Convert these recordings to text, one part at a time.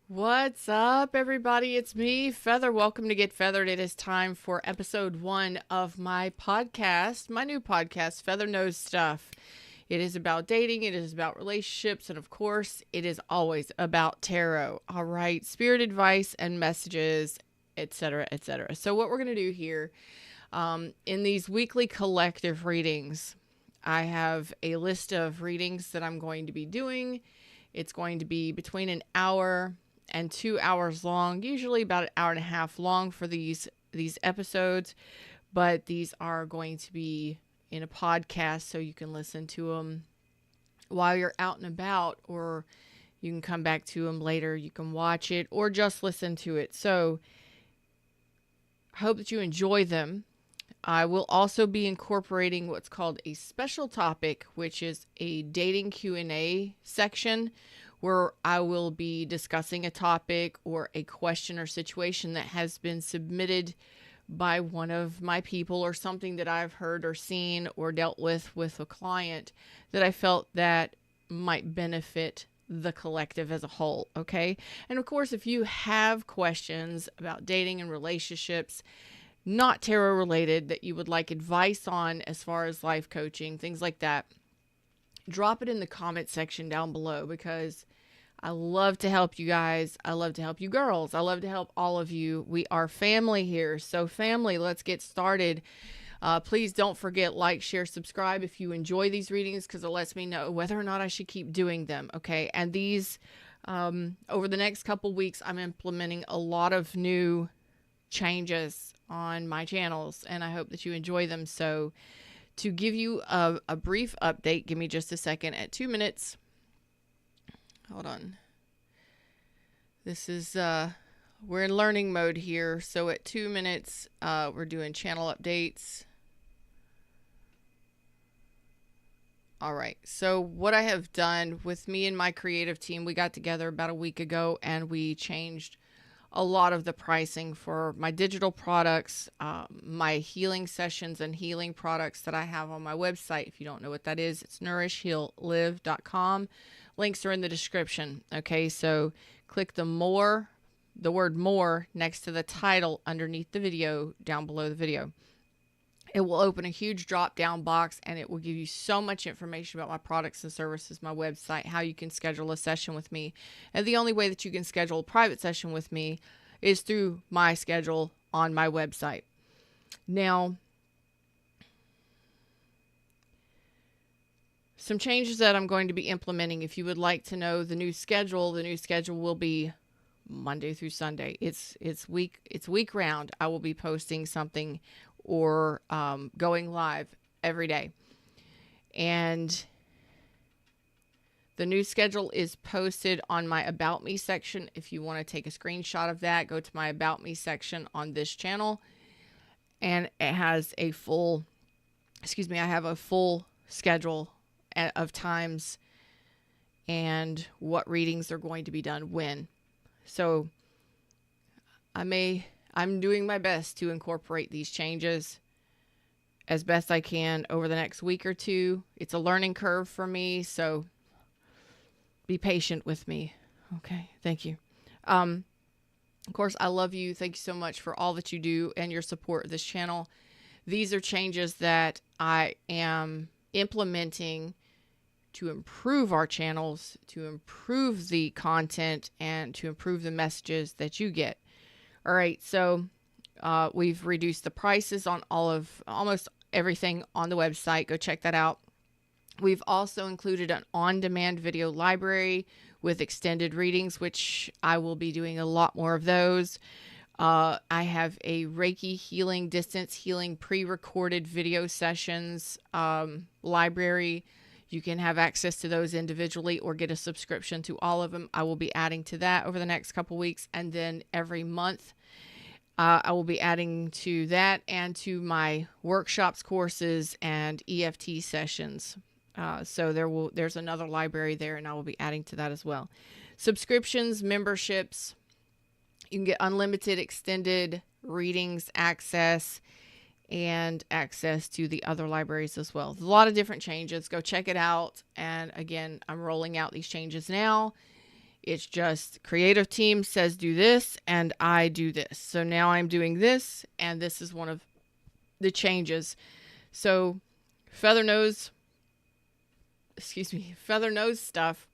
What's up, everybody? It's me, Feather. Welcome to Get Feathered. It is time for episode 1 of my podcast, my new podcast, Feather Knows Stuff. It is about dating, it is about relationships, and of course, it is always about tarot. All right, spirit advice and messages, etc., etc. So, what we're going to do here in these weekly collective readings, I have a list of readings that I'm going to be doing. It's going to be between an hour and 2 hours long, usually about an hour and a half long for these episodes, but these are going to be in a podcast so you can listen to them while you're out and about, or you can come back to them later. You can watch it or just listen to it. So I hope that you enjoy them. I will also be incorporating what's called a special topic, which is a dating Q&A section where I will be discussing a topic or a question or situation that has been submitted by one of my people, or something that I've heard or seen or dealt with a client that I felt that might benefit the collective as a whole. Okay. And of course, if you have questions about dating and relationships, not tarot related, that you would like advice on as far as life coaching, things like that, drop it in the comment section down below, because I love to help you guys. I love to help you girls. I love to help all of you. We are family here. So family, let's get started. Please don't forget, like, share, subscribe if you enjoy these readings, because it lets me know whether or not I should keep doing them. Okay. And these, over the next couple weeks, I'm implementing a lot of new changes on my channels, and I hope that you enjoy them. So to give you a brief update, give me just a second. At 2 minutes, hold on, this is we're in learning mode here, so at 2 minutes we're doing channel updates. All right, so what I have done with me and my creative team, we got together about a week ago and we changed a lot of the pricing for my digital products, my healing sessions and healing products that I have on my website. If you don't know what that is, it's nourishheallive.com. Links are in the description. Okay, so click the word more next to the title underneath the video, down below the video. It will open a huge drop down box, and it will give you so much information about my products and services, my website, how you can schedule a session with me. And the only way that you can schedule a private session with me is through my schedule on my website. Now, some changes that I'm going to be implementing. If you would like to know the new schedule will be Monday through Sunday. It's week round. I will be posting something or going live every day. And the new schedule is posted on my About Me section. If you want to take a screenshot of that, go to my About Me section on this channel. And it has a full, I have a full schedule of times and what readings are going to be done when. So I'm doing my best to incorporate these changes as best I can over the next week or two. It's a learning curve for me, so be patient with me. Okay, thank you. Of course, I love you. Thank you so much for all that you do and your support of this channel. These are changes that I am implementing to improve our channels, to improve the content, and to improve the messages that you get. All right, so we've reduced the prices on almost everything on the website. Go check that out. We've also included an on-demand video library with extended readings, which I will be doing a lot more of those. I have a Reiki healing, distance healing, pre-recorded video sessions library. You can have access to those individually or get a subscription to all of them. I will be adding to that over the next couple weeks. And then every month, I will be adding to that and to my workshops, courses, and EFT sessions. So there's another library there, and I will be adding to that as well. Subscriptions, memberships, you can get unlimited extended readings access, and access to the other libraries as well. A lot of different changes. Go check it out. And again, I'm rolling out these changes now. It's just creative team says do this and I do this. So now I'm doing this, and this is one of the changes. So Feather Nose Stuff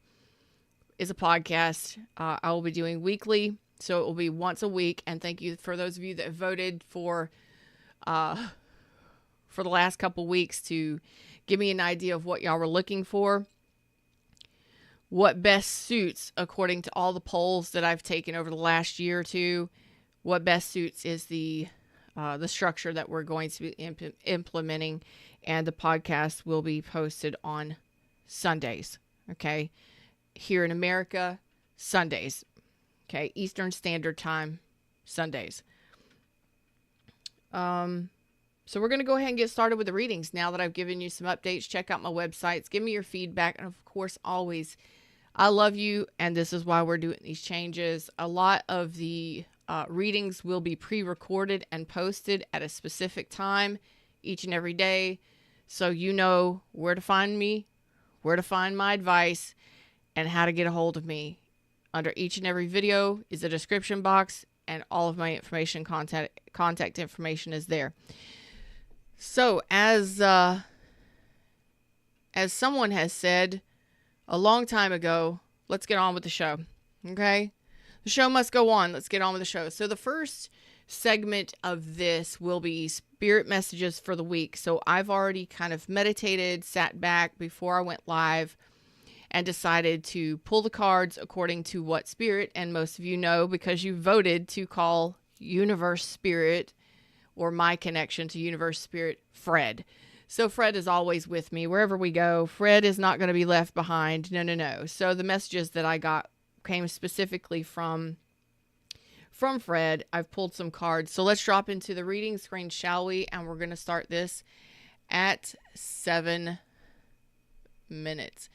is a podcast I will be doing weekly. So it will be once a week. And thank you for those of you that voted for the last couple weeks to give me an idea of what y'all were looking for. What best suits, according to all the polls that I've taken over the last year or two, what best suits is the structure that we're going to be implementing, and the podcast will be posted on Sundays. Okay, here in America, Sundays. Okay, Eastern Standard Time, Sundays. So we're going to go ahead and get started with the readings now that I've given you some updates. Check out my websites. Give me your feedback. And of course, always, I love you. And this is why we're doing these changes. A lot of the readings will be pre-recorded and posted at a specific time each and every day. So you know where to find me, where to find my advice, and how to get a hold of me. Under each and every video is a description box, and all of my information, contact information is there. So as someone has said a long time ago, let's get on with the show. Okay? The show must go on. Let's get on with the show. So the first segment of this will be spirit messages for the week. So I've already kind of meditated, sat back before I went live, and decided to pull the cards according to what spirit, and most of you know because you voted to call Universe Spirit, or my connection to Universe Spirit, Fred. So Fred is always with me wherever we go. Fred is not going to be left behind. No. So the messages that I got came specifically from Fred. I've pulled some cards. So let's drop into the reading screen, shall we? And we're going to start this at 7 minutes.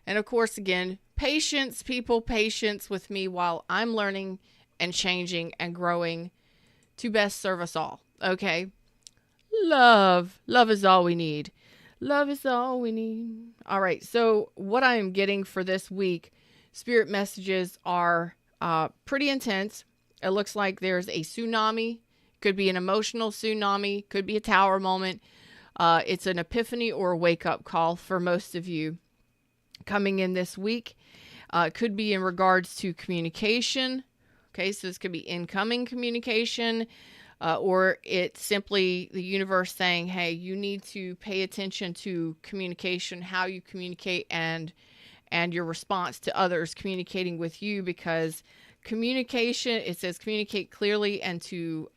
And of course, again, patience, people, patience with me while I'm learning and changing and growing to best serve us all. Okay? Love is all we need. Love is all we need. All right. So what I am getting for this week, spirit messages are pretty intense. It looks like there's a tsunami. Could be an emotional tsunami. Could be a tower moment. It's an epiphany or a wake-up call for most of you coming in this week. It could be in regards to communication. Okay, so this could be incoming communication. Or it's simply the universe saying, hey, you need to pay attention to communication, how you communicate, and your response to others communicating with you, because communication, it says communicate clearly, and to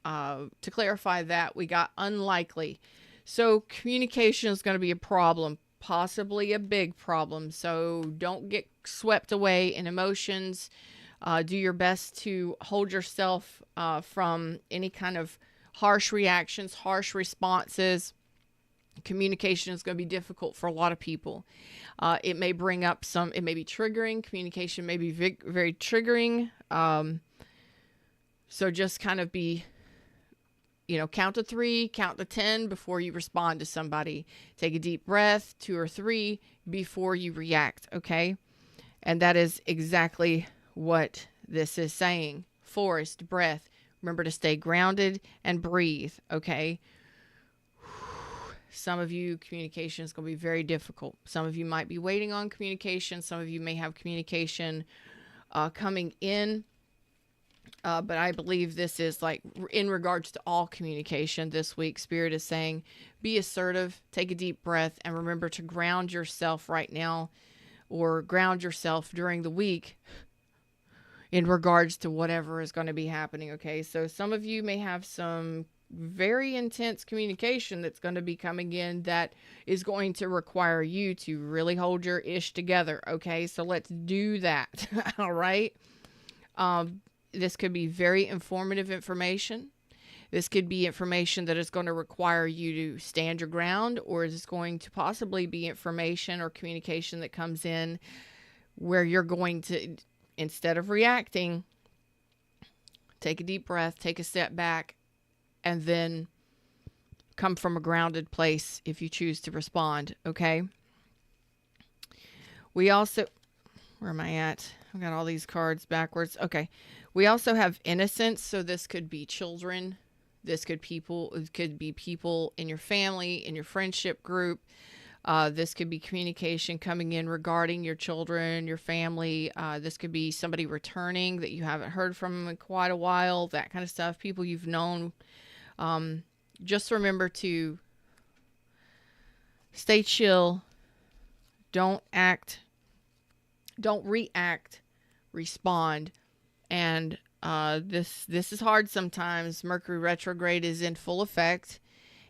clarify that, we got unlikely. So communication is going to be a problem, possibly a big problem. So don't get swept away in emotions. Do your best to hold yourself from any kind of harsh reactions, harsh responses. Communication is going to be difficult for a lot of people. It may bring up it may be triggering. Communication may be very triggering. So just kind of be, count to 3, count to 10 before you respond to somebody. Take a deep breath, 2 or 3 before you react. Okay. And that is exactly what this is saying. Forest breath. Remember to stay grounded and breathe. Okay. Some of you, communication is going to be very difficult. Some of you might be waiting on communication. Some of you may have communication coming in. But I believe this is like in regards to all communication this week. Spirit is saying, be assertive, take a deep breath, and remember to ground yourself right now, or ground yourself during the week in regards to whatever is going to be happening. Okay. So some of you may have some very intense communication that's going to be coming in that is going to require you to really hold your ish together. Okay. So let's do that. All right. This could be very informative information. This could be information that is going to require you to stand your ground, or is going to possibly be information or communication that comes in where you're going to, instead of reacting, take a deep breath, take a step back, and then come from a grounded place if you choose to respond. Okay. We also, where am I at? I've got all these cards backwards. Okay. We also have innocence. So this could be children. It could be people in your family, in your friendship group. This could be communication coming in regarding your children, your family. This could be somebody returning that you haven't heard from in quite a while, that kind of stuff. People you've known. Just remember to stay chill. Don't react, respond. And this is hard sometimes. Mercury retrograde is in full effect.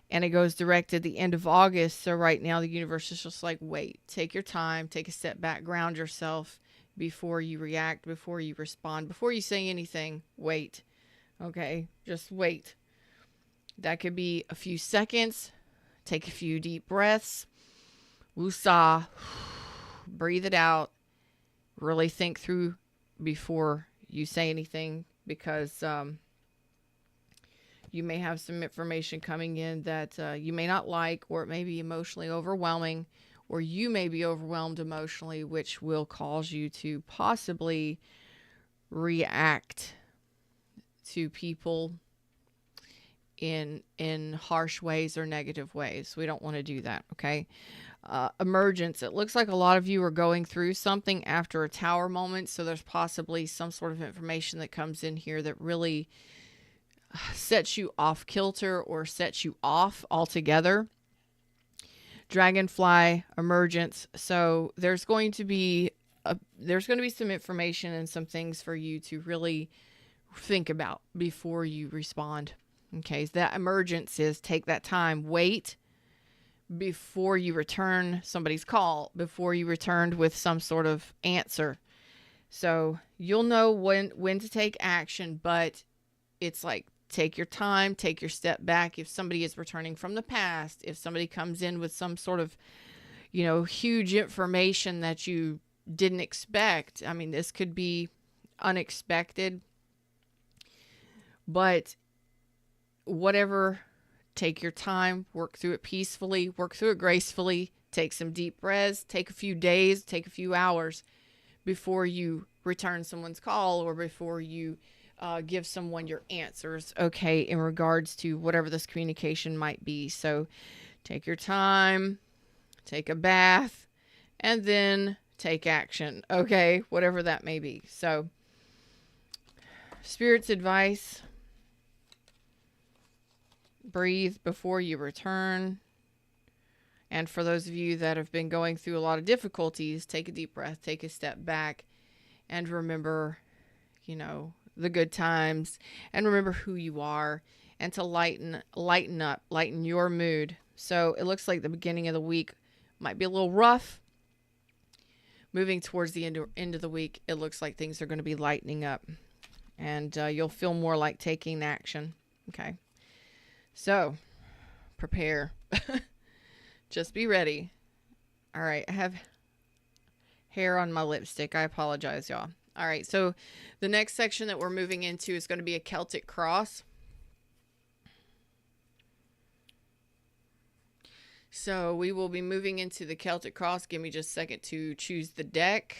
And it goes direct at the end of August. So right now the universe is just like, wait, take your time, take a step back, ground yourself before you react, before you respond, before you say anything. Wait. Okay. Just wait. That could be a few seconds. Take a few deep breaths. Woosah. Breathe it out. Really think through before you say anything, because you may have some information coming in that you may not like, or it may be emotionally overwhelming, or you may be overwhelmed emotionally, which will cause you to possibly react to people in harsh ways or negative ways. We don't want to do that, okay? Emergence. It looks like a lot of you are going through something after a tower moment, so there's possibly some sort of information that comes in here that really sets you off kilter or sets you off altogether. Dragonfly, emergence. So there's going to be some information and some things for you to really think about before you respond. Okay, so that emergence is take that time, wait before you return somebody's call, before you returned with some sort of answer. So you'll know when to take action, but it's like, take your time, take your step back. If somebody is returning from the past, if somebody comes in with some sort of, huge information that you didn't expect. I mean, this could be unexpected, but whatever, take your time, work through it peacefully, work through it gracefully, take some deep breaths, take a few days, take a few hours before you return someone's call, or before you give someone your answers, okay, in regards to whatever this communication might be. So take your time, take a bath, and then take action, okay, whatever that may be. So Spirit's advice: breathe before you return. And for those of you that have been going through a lot of difficulties, take a deep breath, take a step back, and remember, the good times, and remember who you are, and to lighten up, lighten your mood. So it looks like the beginning of the week might be a little rough. Moving towards the end of the week, it looks like things are going to be lightening up, and you'll feel more like taking action. Okay. So prepare. Just be ready. All right. I have hair on my lipstick. I apologize, y'all. All right, so the next section that we're moving into is going to be a Celtic cross. So we will be moving into the Celtic cross. Give me just a second to choose the deck.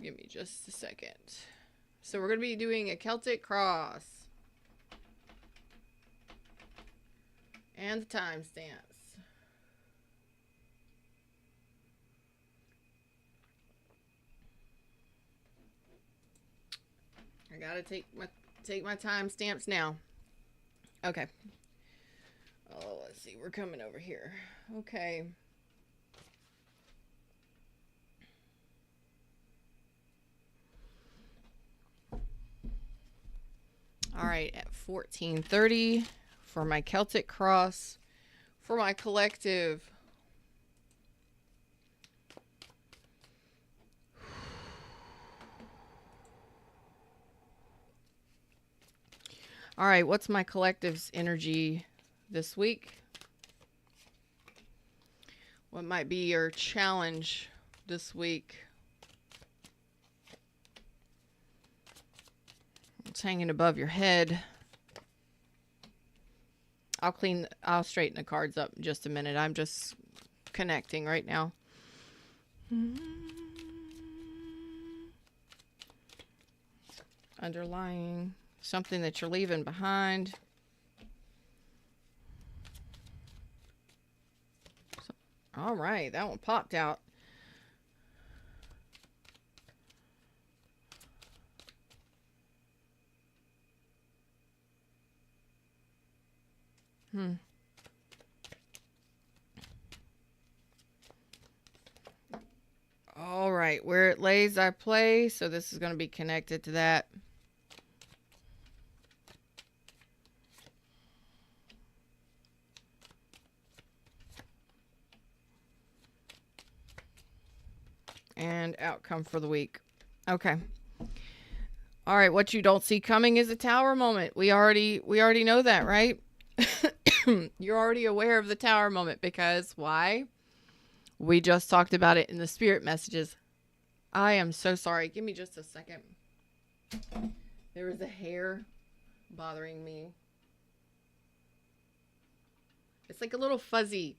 Give me just a second. So we're going to be doing a Celtic cross. And the timestamps. I gotta take my timestamps now. Okay. Oh, let's see. We're coming over here. Okay. All right, at 14:30 for my Celtic cross, for my collective. All right, what's my collective's energy this week? What might be your challenge this week? It's hanging above your head. I'll straighten the cards up in just a minute. I'm just connecting right now. Underlying something that you're leaving behind. All right, that one popped out. All right, where it lays, I play. So this is going to be connected to that. And outcome for the week. Okay. All right, what you don't see coming is a tower moment. We already know that, right? You're already aware of the tower moment because why? We just talked about it in the spirit messages. I am so sorry. Give me just a second. There was a hair bothering me. It's like a little fuzzy.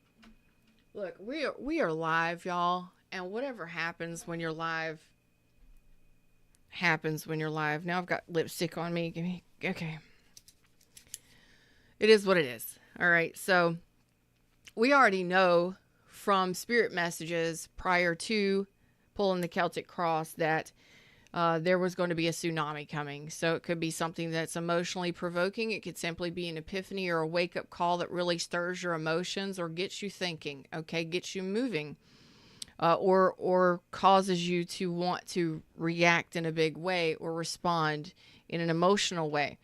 Look, we are live, y'all. And whatever happens when you're live happens when you're live. Now I've got lipstick on me. Okay. It is what it is. All right. So we already know from spirit messages prior to pulling the Celtic cross that there was going to be a tsunami coming. So it could be something that's emotionally provoking. It could simply be an epiphany or a wake-up call that really stirs your emotions or gets you thinking, okay, gets you moving, or causes you to want to react in a big way or respond in an emotional way.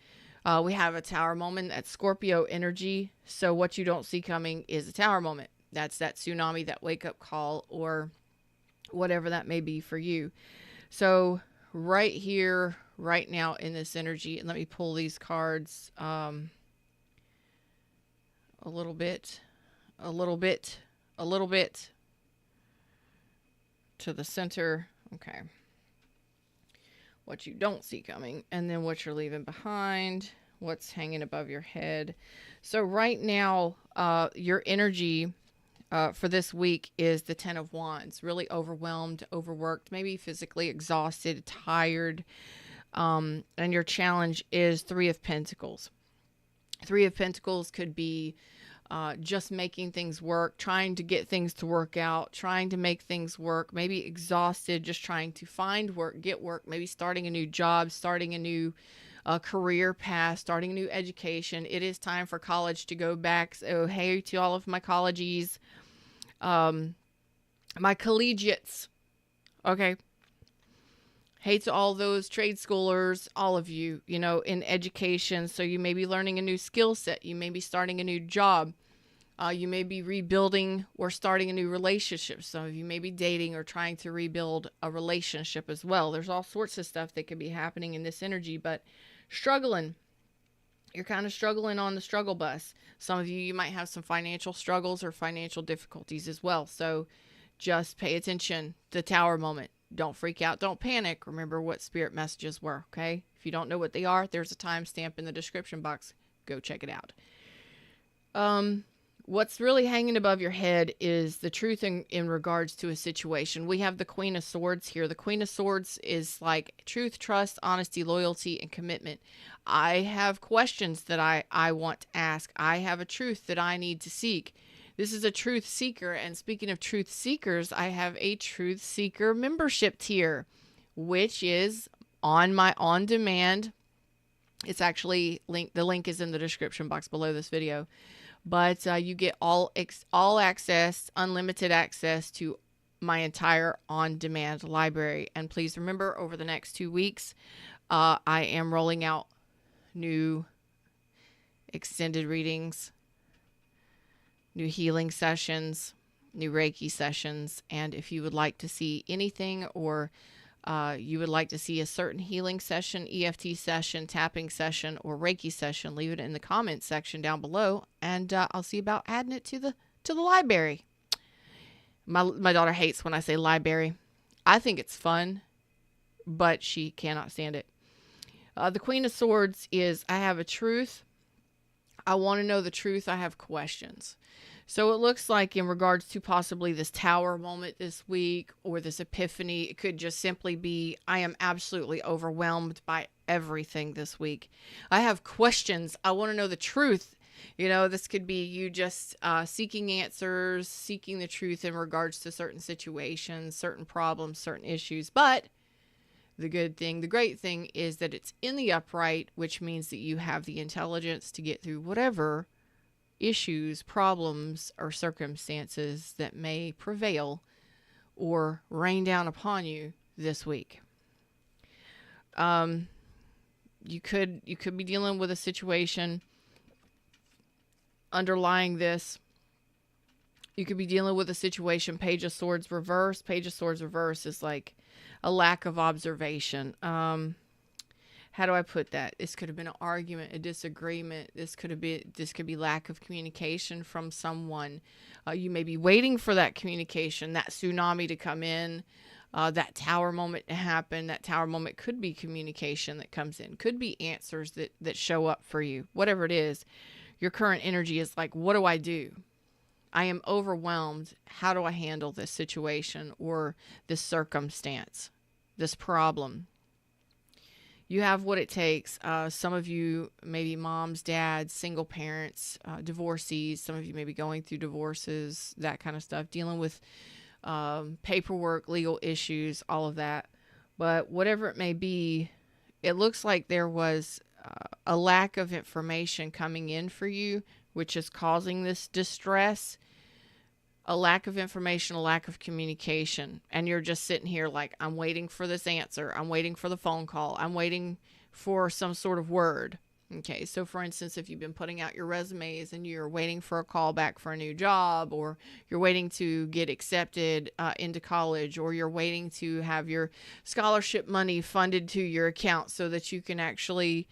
We have a tower moment, that's Scorpio energy. So what you don't see coming is a tower moment. That's that tsunami, that wake-up call, or whatever that may be for you. So right here, right now in this energy, and let me pull these cards a little bit to the center. Okay. What you don't see coming, and then what you're leaving behind, what's hanging above your head. So right now, your energy for this week is the 10 of Wands. Really overwhelmed, overworked, maybe physically exhausted, tired. And your challenge is 3 of Pentacles. 3 of Pentacles could be just making things work, trying to get things to work out, trying to make things work, maybe exhausted, just trying to find work, get work, maybe starting a new job, starting a new career path, starting a new education. It is time for college to go back. So, hey, to all of my collegies, my collegiates, okay? Hey to all those trade schoolers, all of you, in education. So you may be learning a new skill set. You may be starting a new job. You may be rebuilding or starting a new relationship. Some of you may be dating or trying to rebuild a relationship as well. There's all sorts of stuff that could be happening in this energy, but struggling. You're kind of struggling on the struggle bus. Some of you might have some financial struggles or financial difficulties as well. So just pay attention. The tower moment. Don't freak out. Don't panic. Remember what spirit messages were, okay? If you don't know what they are, there's a timestamp in the description box. Go check it out. What's really hanging above your head is the truth in regards to a situation. We have the Queen of Swords here. The Queen of Swords is like truth, trust, honesty, loyalty, and commitment. I have questions that I want to ask. I have a truth that I need to seek. This is a truth seeker. And speaking of truth seekers, I have a truth seeker membership tier, which is on my on-demand. It's actually the link is in the description box below this video. But you get all access, unlimited access to my entire on-demand library. And please remember, over the next 2 weeks, I am rolling out new extended readings, new healing sessions, new Reiki sessions. And if you would like to see anything, or you would like to see a certain healing session, EFT session, tapping session, or Reiki session, leave it in the comments section down below, and I'll see about adding it to the library. My daughter hates when I say library. I think it's fun, but she cannot stand it. The Queen of Swords is, I have a truth, I want to know the truth. I have questions. So it looks like in regards to possibly this tower moment this week or this epiphany, it could just simply be, I am absolutely overwhelmed by everything this week. I have questions. I want to know the truth. This could be you just seeking answers, seeking the truth in regards to certain situations, certain problems, certain issues. But the great thing is that it's in the upright, which means that you have the intelligence to get through whatever issues, problems, or circumstances that may prevail or rain down upon you this week. You could be dealing with a situation underlying this. You could be dealing with a situation. Page of Swords reverse. Page of Swords reverse is like a lack of observation. How do I put that? This could have been an argument, a disagreement. This could be lack of communication from someone. You may be waiting for that communication, that tsunami to come in, that tower moment to happen. That tower moment could be communication that comes in, could be answers that show up for you. Whatever it is, your current energy is like, what do I do? I am overwhelmed. How do I handle this situation or this circumstance, this problem? You have what it takes. Some of you, maybe moms, dads, single parents, divorcees. Some of you may be going through divorces, that kind of stuff, dealing with paperwork, legal issues, all of that. But whatever it may be, it looks like there was a lack of information coming in for you, which is causing this distress. A lack of information, a lack of communication. And you're just sitting here like, I'm waiting for this answer. I'm waiting for the phone call. I'm waiting for some sort of word. Okay, so for instance, if you've been putting out your resumes and you're waiting for a call back for a new job, or you're waiting to get accepted into college, or you're waiting to have your scholarship money funded to your account so that you can actually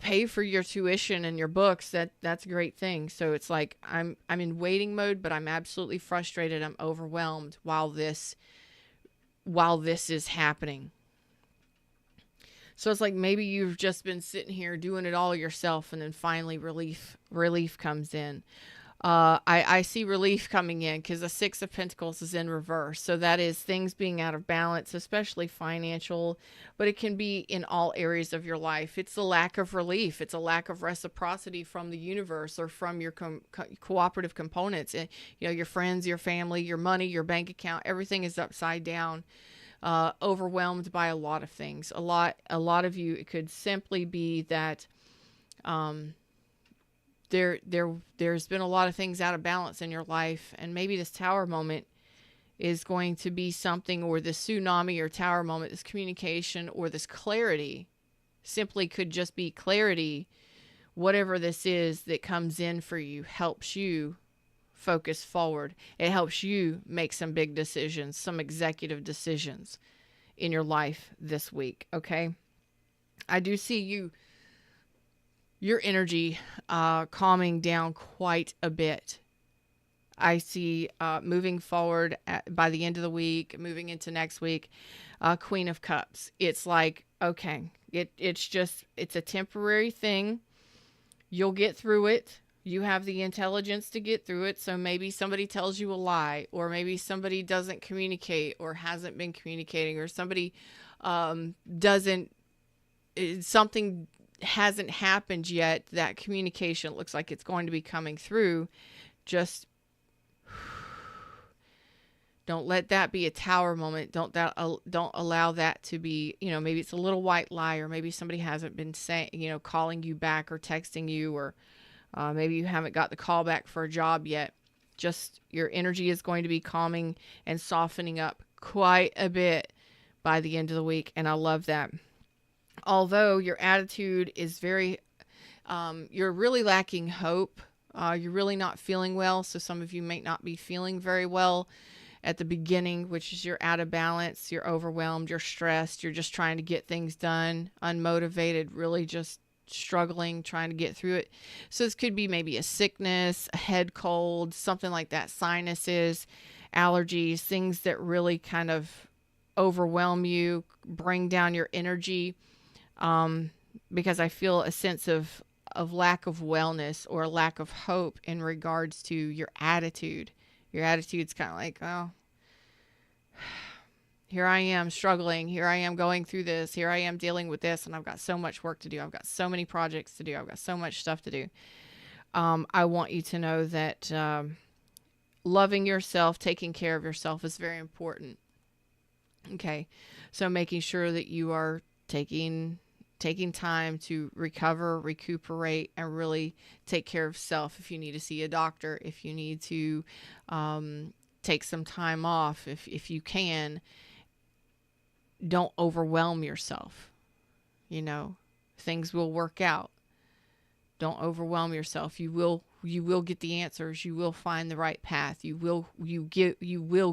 pay for your tuition and your books, that's a great thing. So it's like I'm in waiting mode, but I'm absolutely frustrated. I'm overwhelmed while this is happening. So it's like maybe you've just been sitting here doing it all yourself, and then finally relief comes in. I see relief coming in because the Six of Pentacles is in reverse. So that is things being out of balance, especially financial, but it can be in all areas of your life. It's a lack of relief. It's a lack of reciprocity from the universe or from your cooperative components. And, your friends, your family, your money, your bank account, everything is upside down, overwhelmed by a lot of things. A lot of you, it could simply be that, there's been a lot of things out of balance in your life, and maybe this tower moment is going to be something, or this tsunami or tower moment, this communication or this clarity simply could just be clarity. Whatever this is that comes in for you helps you focus forward. It helps you make some big decisions, some executive decisions in your life this week. Okay. I do see your energy calming down quite a bit. I see moving forward by the end of the week, moving into next week, Queen of Cups. It's like, okay, it's a temporary thing. You'll get through it. You have the intelligence to get through it. So maybe somebody tells you a lie, or maybe somebody doesn't communicate or hasn't been communicating, or somebody something hasn't happened yet. That communication looks like it's going to be coming through. Just don't let that be a tower moment. Don't allow that to be, maybe it's a little white lie, or maybe somebody hasn't been saying, calling you back or texting you, or maybe you haven't got the call back for a job yet. Just your energy is going to be calming and softening up quite a bit by the end of the week. And I love that. Although your attitude is very, you're really lacking hope. You're really not feeling well. So some of you may not be feeling very well at the beginning, which is you're out of balance, you're overwhelmed, you're stressed, you're just trying to get things done, unmotivated, really just struggling, trying to get through it. So this could be maybe a sickness, a head cold, something like that, sinuses, allergies, things that really kind of overwhelm you, bring down your energy. Because I feel a sense of of lack of wellness or lack of hope in regards to your attitude. Your attitude's kind of like, oh, here I am struggling. Here I am going through this. Here I am dealing with this. And I've got so much work to do. I've got so many projects to do. I've got so much stuff to do. I want you to know that loving yourself, taking care of yourself is very important. Okay. So making sure that you are taking time to recover, recuperate, and really take care of self. If you need to see a doctor, if you need to take some time off, if you can, don't overwhelm yourself. You know, things will work out. Don't overwhelm yourself. You will get the answers. You will find the right path. You will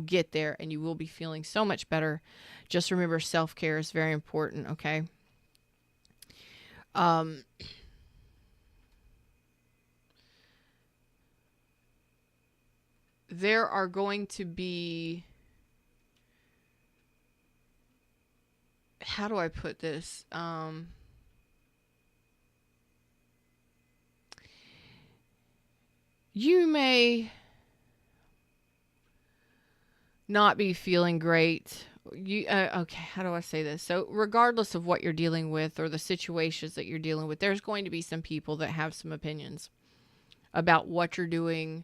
get there, and you will be feeling so much better. Just remember, self-care is very important, okay? There are going to be, how do I put this? You may not be feeling great. Okay, how do I say this? So regardless of what you're dealing with or the situations that you're dealing with, there's going to be some people that have some opinions about what you're doing,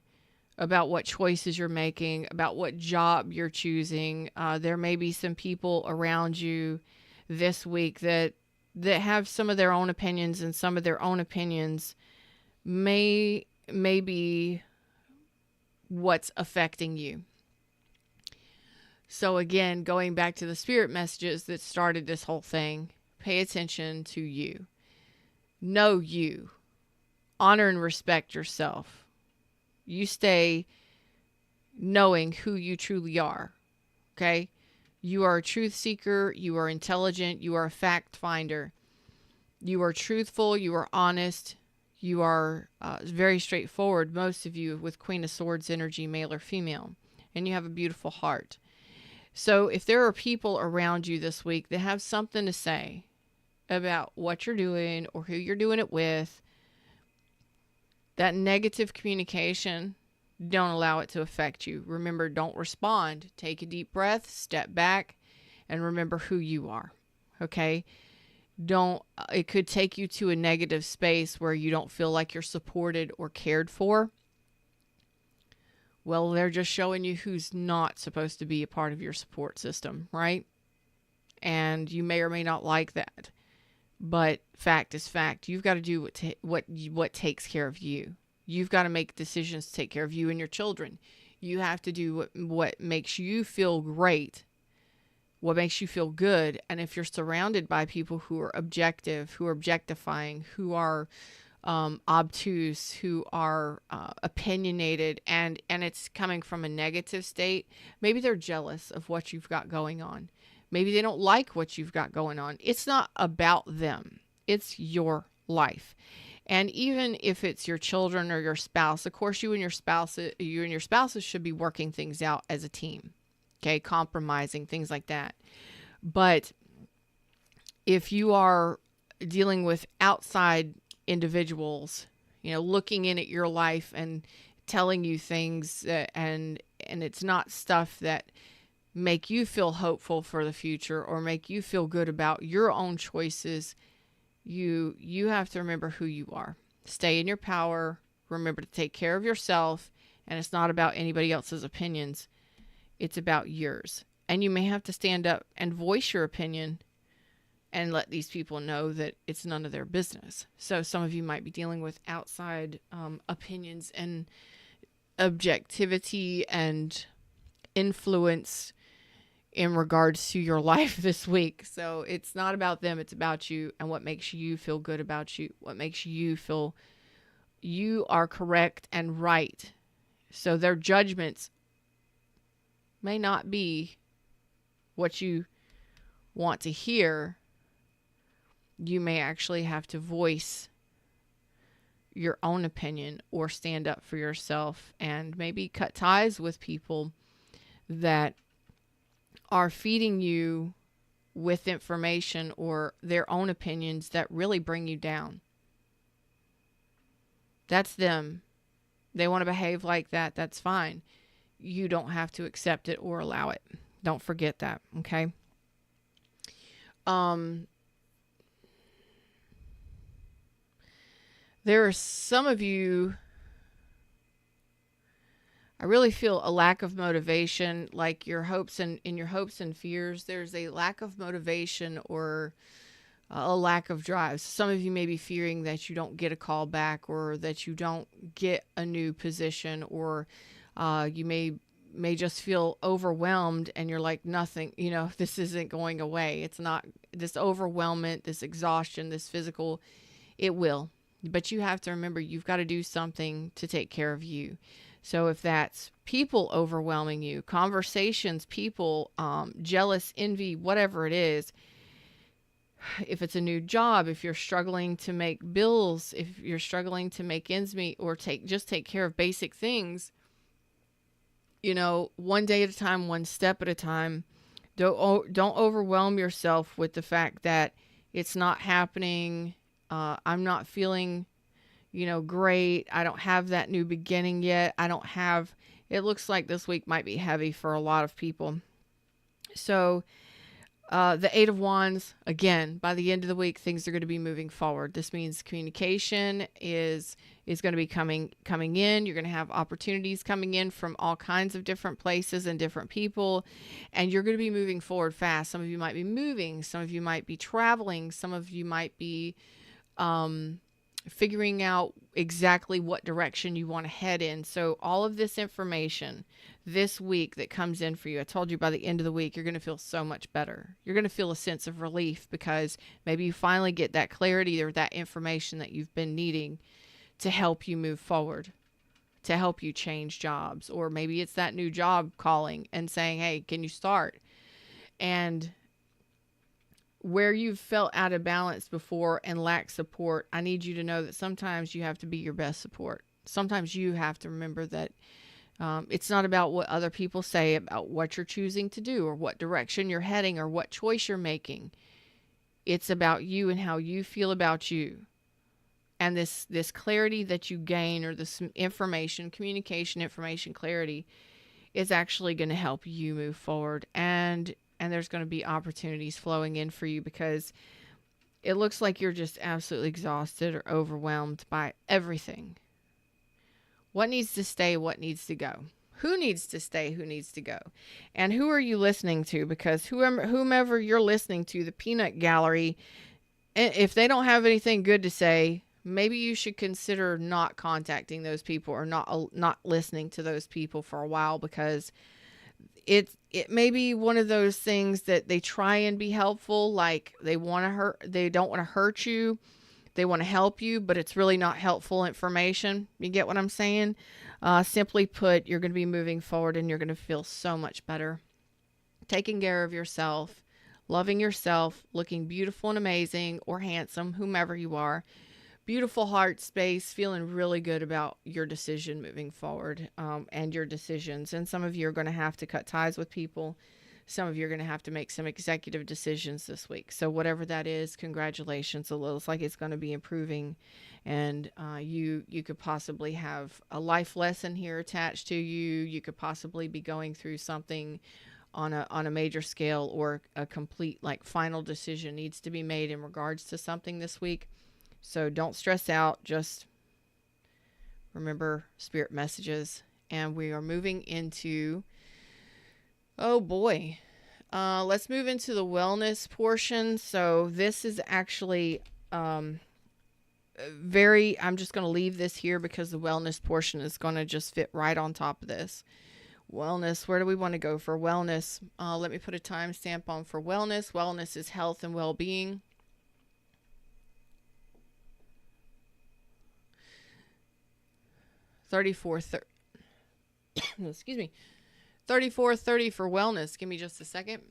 about what choices you're making, about what job you're choosing. There may be some people around you this week that have some of their own opinions, and some of their own opinions may be what's affecting you. So again, going back to the spirit messages that started this whole thing, pay attention to you. Know you. Honor and respect yourself. You stay knowing who you truly are. Okay? You are a truth seeker. You are intelligent. You are a fact finder. You are truthful. You are honest. You are very straightforward, most of you, with Queen of Swords energy, male or female. And you have a beautiful heart. So if there are people around you this week that have something to say about what you're doing or who you're doing it with, that negative communication, don't allow it to affect you. Remember, don't respond. Take a deep breath, step back, and remember who you are. Okay? It could take you to a negative space where you don't feel like you're supported or cared for. Well, they're just showing you who's not supposed to be a part of your support system, right? And you may or may not like that. But fact is fact. You've got to do what takes care of you. You've got to make decisions to take care of you and your children. You have to do what makes you feel great, what makes you feel good. And if you're surrounded by people who are objective, who are objectifying, who are obtuse, who are opinionated, and it's coming from a negative state, maybe they're jealous of what you've got going on. Maybe they don't like what you've got going on. It's not about them. It's your life. And even if it's your children or your spouse, of course, you and your spouses should be working things out as a team. Okay, compromising, things like that. But if you are dealing with outside individuals, looking in at your life and telling you things and it's not stuff that make you feel hopeful for the future or make you feel good about your own choices, you have to remember who you are. Stay in your power. Remember to take care of yourself. And it's not about anybody else's opinions. It's about yours. And you may have to stand up and voice your opinion and let these people know that it's none of their business. So some of you might be dealing with outside opinions and objectivity and influence in regards to your life this week. So it's not about them, it's about you and what makes you feel good about you, what makes you feel you are correct and right. So their judgments may not be what you want to hear. You may actually have to voice your own opinion or stand up for yourself and maybe cut ties with people that are feeding you with information or their own opinions that really bring you down. That's them. They want to behave like that. That's fine. You don't have to accept it or allow it. Don't forget that. Okay. Um, there are some of you, I really feel a lack of motivation, like your hopes and in your hopes and fears, there's a lack of motivation or a lack of drive. So some of you may be fearing that you don't get a call back or that you don't get a new position, or you may just feel overwhelmed and you're like, nothing, this isn't going away. It's not this overwhelmment, this exhaustion, this physical, it will. But you have to remember you've got to do something to take care of you. So if that's people overwhelming you, conversations, people, jealous, envy, whatever it is, if it's a new job, if you're struggling to make bills, if you're struggling to make ends meet or take care of basic things, one day at a time, one step at a time. Don't overwhelm yourself with the fact that it's not happening. I'm not feeling, great. I don't have that new beginning yet. It looks like this week might be heavy for a lot of people. So, the Eight of Wands, again, by the end of the week, things are going to be moving forward. This means communication is going to be coming in. You're going to have opportunities coming in from all kinds of different places and different people, and you're going to be moving forward fast. Some of you might be moving. Some of you might be traveling. Some of you might be figuring out exactly what direction you want to head in. So all of this information this week that comes in for you, I told you by the end of the week, you're going to feel so much better. You're going to feel a sense of relief because maybe you finally get that clarity or that information that you've been needing to help you move forward, to help you change jobs. Or maybe it's that new job calling and saying, hey, can you start? And where you've felt out of balance before and lacked support, I need you to know that sometimes you have to be your best support. Sometimes you have to remember that it's not about what other people say about what you're choosing to do or what direction you're heading or what choice you're making. It's about you and how you feel about you. And this clarity that you gain, or this information, communication, information, clarity, is actually going to help you move forward. And there's going to be opportunities flowing in for you because it looks like you're just absolutely exhausted or overwhelmed by everything. What needs to stay? What needs to go? Who needs to stay? Who needs to go? And who are you listening to? Because whomever you're listening to, the peanut gallery, if they don't have anything good to say, maybe you should consider not contacting those people or not listening to those people for a while, because it may be one of those things that they try and be helpful, like they don't want to hurt you, they want to help you, but it's really not helpful information. You get what I'm saying? Simply put, you're going to be moving forward and you're going to feel so much better. Taking care of yourself, loving yourself, looking beautiful and amazing or handsome, whomever you are. Beautiful heart space, feeling really good about your decision moving forward, and your decisions. And some of you are going to have to cut ties with people. Some of you are going to have to make some executive decisions this week. So whatever that is, congratulations. It looks like it's going to be improving, and you could possibly have a life lesson here attached to you. You could possibly be going through something on a major scale, or a complete final decision needs to be made in regards to something this week. So don't stress out. Just remember spirit messages. And we are moving into, oh boy, let's move into the wellness portion. So this is actually I'm just going to leave this here because the wellness portion is going to just fit right on top of this. Wellness, where do we want to go for wellness? Let me put a timestamp on for wellness. Wellness is health and well-being. 3430 for wellness. Give me just a second.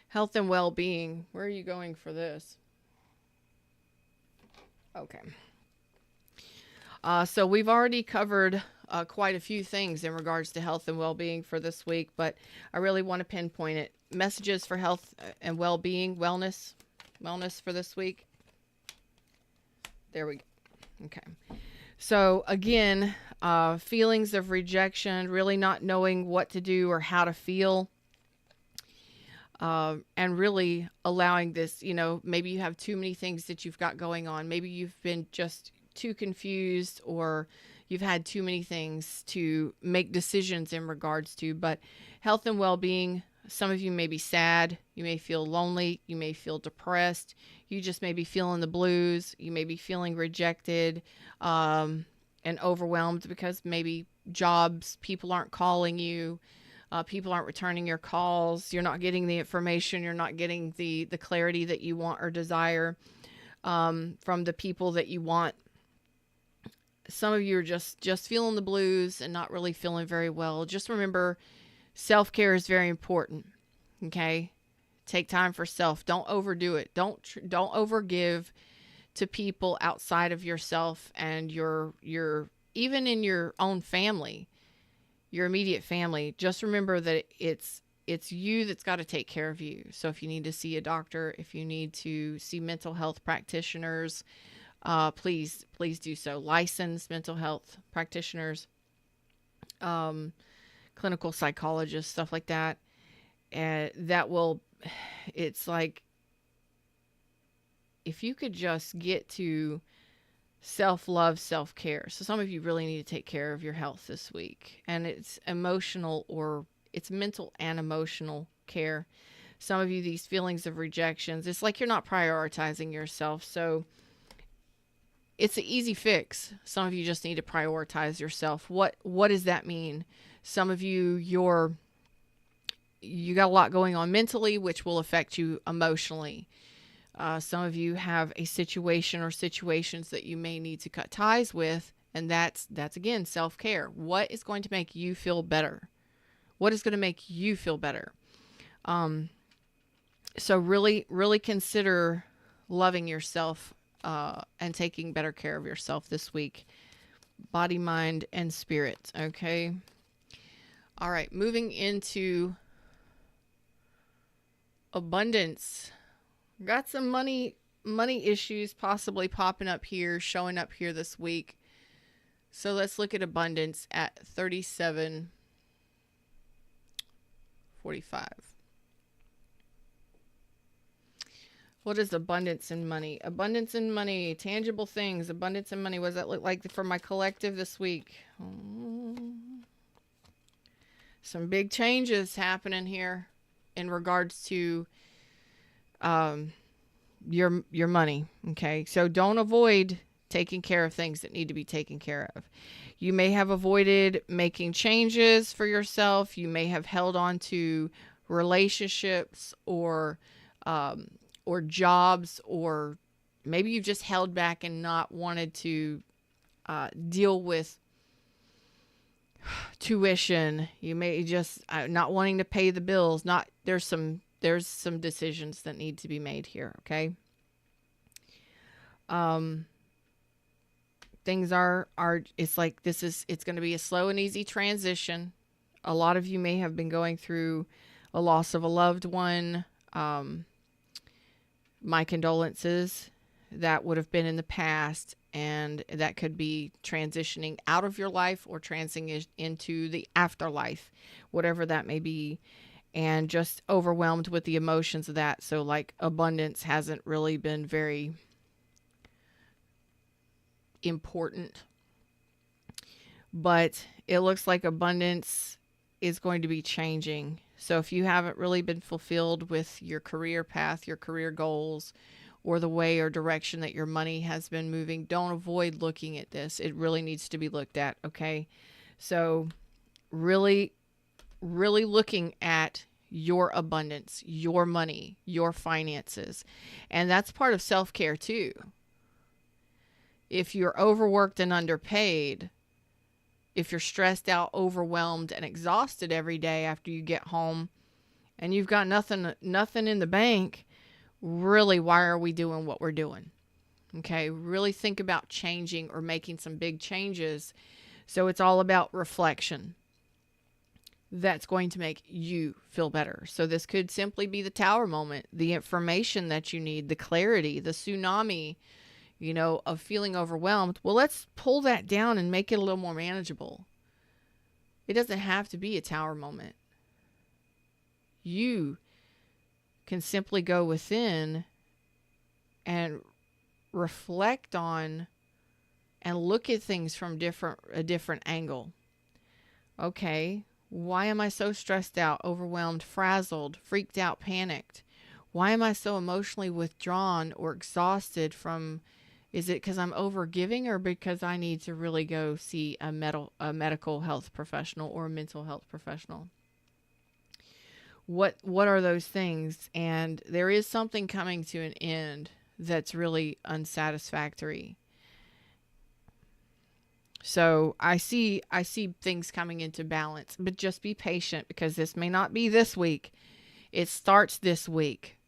Health and well-being. Where are you going for this? Okay. So we've already covered quite a few things in regards to health and well-being for this week, but I really want to pinpoint it messages for health and well-being, wellness for this week. There we go. Okay. So again, feelings of rejection, really not knowing what to do or how to feel, and really allowing this, maybe you have too many things that you've got going on. Maybe you've been just too confused, or you've had too many things to make decisions in regards to. But health and well-being, some of you may be sad, you may feel lonely, you may feel depressed, you just may be feeling the blues, you may be feeling rejected, and overwhelmed because maybe jobs, people aren't calling you, people aren't returning your calls, you're not getting the information, you're not getting the clarity that you want or desire from the people that you want. Some of you are just feeling the blues and not really feeling very well. Just remember, self-care is very important. Okay? Take time for self. Don't overdo it. Don't overgive to people outside of yourself and your even in your own family, your immediate family. Just remember that it's you that's got to take care of you. So if you need to see a doctor, if you need to see mental health practitioners, please do so. Licensed mental health practitioners, clinical psychologists, stuff like that. And it's like, if you could just get to self-love, self-care. So some of you really need to take care of your health this week. And it's it's mental and emotional care. Some of you, these feelings of rejections, it's like you're not prioritizing yourself. So it's an easy fix. Some of you just need to prioritize yourself. What does that mean? Some of you, you got a lot going on mentally, which will affect you emotionally. Some of you have a situation or situations that you may need to cut ties with, and that's again, self-care. What is going to make you feel better? What is going to make you feel better? So really, really consider loving yourself and taking better care of yourself this week. Body, mind, and spirit. Okay. All right. Moving into abundance. Got some money issues possibly popping up here, showing up here this week. So let's look at abundance at 37:45. What is abundance in money? Abundance in money, tangible things, abundance in money. What does that look like for my collective this week? Some big changes happening here in regards to your money. Okay. So don't avoid taking care of things that need to be taken care of. You may have avoided making changes for yourself. You may have held on to relationships or jobs, or maybe you've just held back and not wanted to deal with tuition. You may just not wanting to pay the bills. There's some decisions that need to be made here. Okay. Things are it's like it's going to be a slow and easy transition. A lot of you may have been going through a loss of a loved one. My condolences. That would have been in the past, and that could be transitioning out of your life or transitioning into the afterlife, whatever that may be, and just overwhelmed with the emotions of that. So like abundance hasn't really been very important, but it looks like abundance is going to be changing. So if you haven't really been fulfilled with your career path, your career goals, or the way or direction that your money has been moving, don't avoid looking at this. It really needs to be looked at. Okay. So really, really looking at your abundance, your money, your finances. And that's part of self-care too. If you're overworked and underpaid, if you're stressed out, overwhelmed, and exhausted every day after you get home, and you've got nothing in the bank, really, why are we doing what we're doing? Okay, really think about changing or making some big changes. So it's all about reflection. that's going to make you feel better. So this could simply be the tower moment, the information that you need, the clarity, the tsunami, of feeling overwhelmed. Well, let's pull that down and make it a little more manageable. It doesn't have to be a tower moment. You can simply go within and reflect on and look at things from a different angle. Okay, why am I so stressed out, overwhelmed, frazzled, freaked out, panicked? Why am I so emotionally withdrawn or exhausted from, is it because I'm overgiving, or because I need to really go see a medical health professional or a mental health professional? What are those things? And there is something coming to an end that's really unsatisfactory. So I see things coming into balance, but just be patient, because this may not be this week. It starts this week,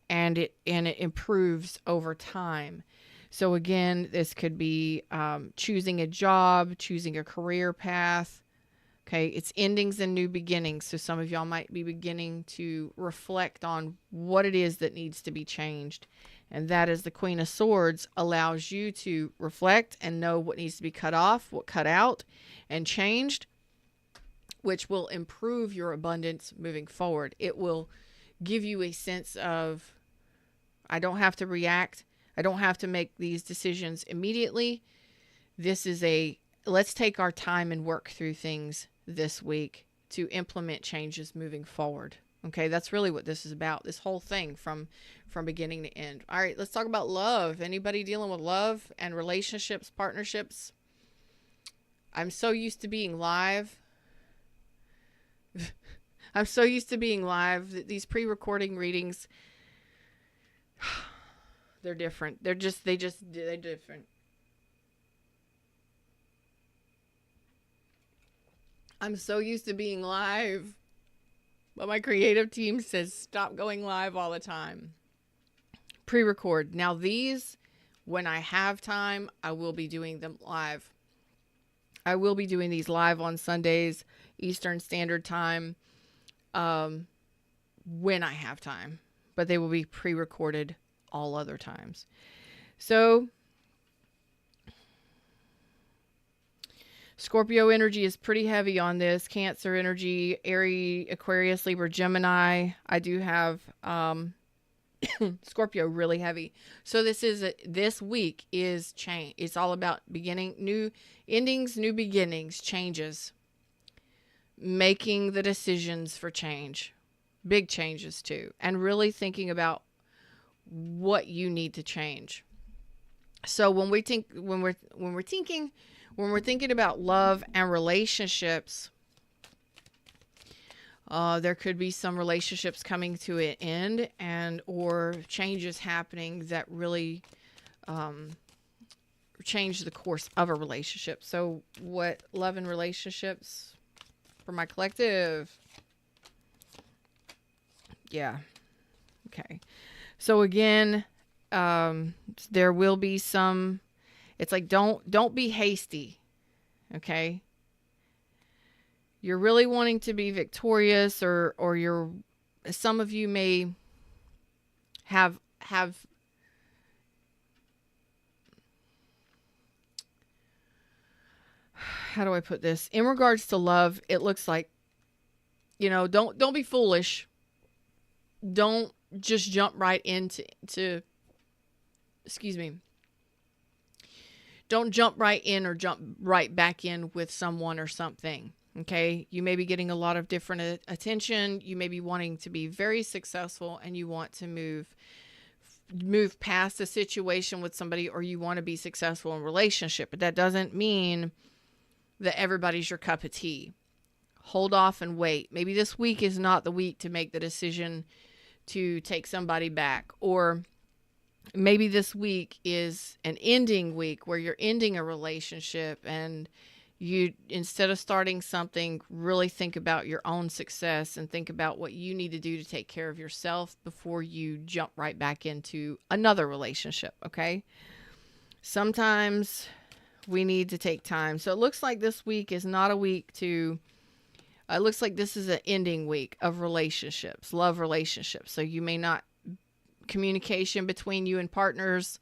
and it improves over time. So again, this could be choosing a job, choosing a career path. Okay, it's endings and new beginnings. So some of y'all might be beginning to reflect on what it is that needs to be changed. And that is the Queen of Swords, allows you to reflect and know what needs to be cut off, what cut out and changed, which will improve your abundance moving forward. It will give you a sense of, I don't have to react. I don't have to make these decisions immediately. This is let's take our time and work through things this week to implement changes moving forward. Okay, that's really what this is about, this whole thing from beginning to end. All right, let's talk about love. Anybody dealing with love and relationships, partnerships? I'm so used to being live. I'm so used to being live that these pre-recording readings, they're different. They're different. I'm so used to being live, but my creative team says stop going live all the time. Pre-record. Now these, when I have time, I will be doing them live. I will be doing these live on Sundays, Eastern Standard Time, when I have time. But they will be pre-recorded all other times. So Scorpio energy is pretty heavy on this. Cancer energy, Aries, Aquarius, Libra, Gemini. I do have Scorpio really heavy. So this week is change. It's all about beginning, new endings, new beginnings, changes. Making the decisions for change. Big changes too. And really thinking about what you need to change. So when we're thinking about love and relationships, there could be some relationships coming to an end or changes happening that really change the course of a relationship. So what love and relationships for my collective? Yeah. Okay. So again, there will be some, it's like, don't be hasty. Okay. You're really wanting to be victorious, or some of you may have, how do I put this? In regards to love, it looks like, don't be foolish. Don't just jump right into excuse me. Don't jump right in or jump right back in with someone or something. Okay. You may be getting a lot of different attention. You may be wanting to be very successful, and you want to move past a situation with somebody, or you want to be successful in a relationship. But that doesn't mean that everybody's your cup of tea. Hold off and wait. Maybe this week is not the week to make the decision to take somebody back, or maybe this week is an ending week where you're ending a relationship, and you, instead of starting something, really think about your own success and think about what you need to do to take care of yourself before you jump right back into another relationship. Okay. Sometimes we need to take time. So it looks like this week is not a week to It looks like this is an ending week of relationships, love relationships. So you may not, communication between you and partners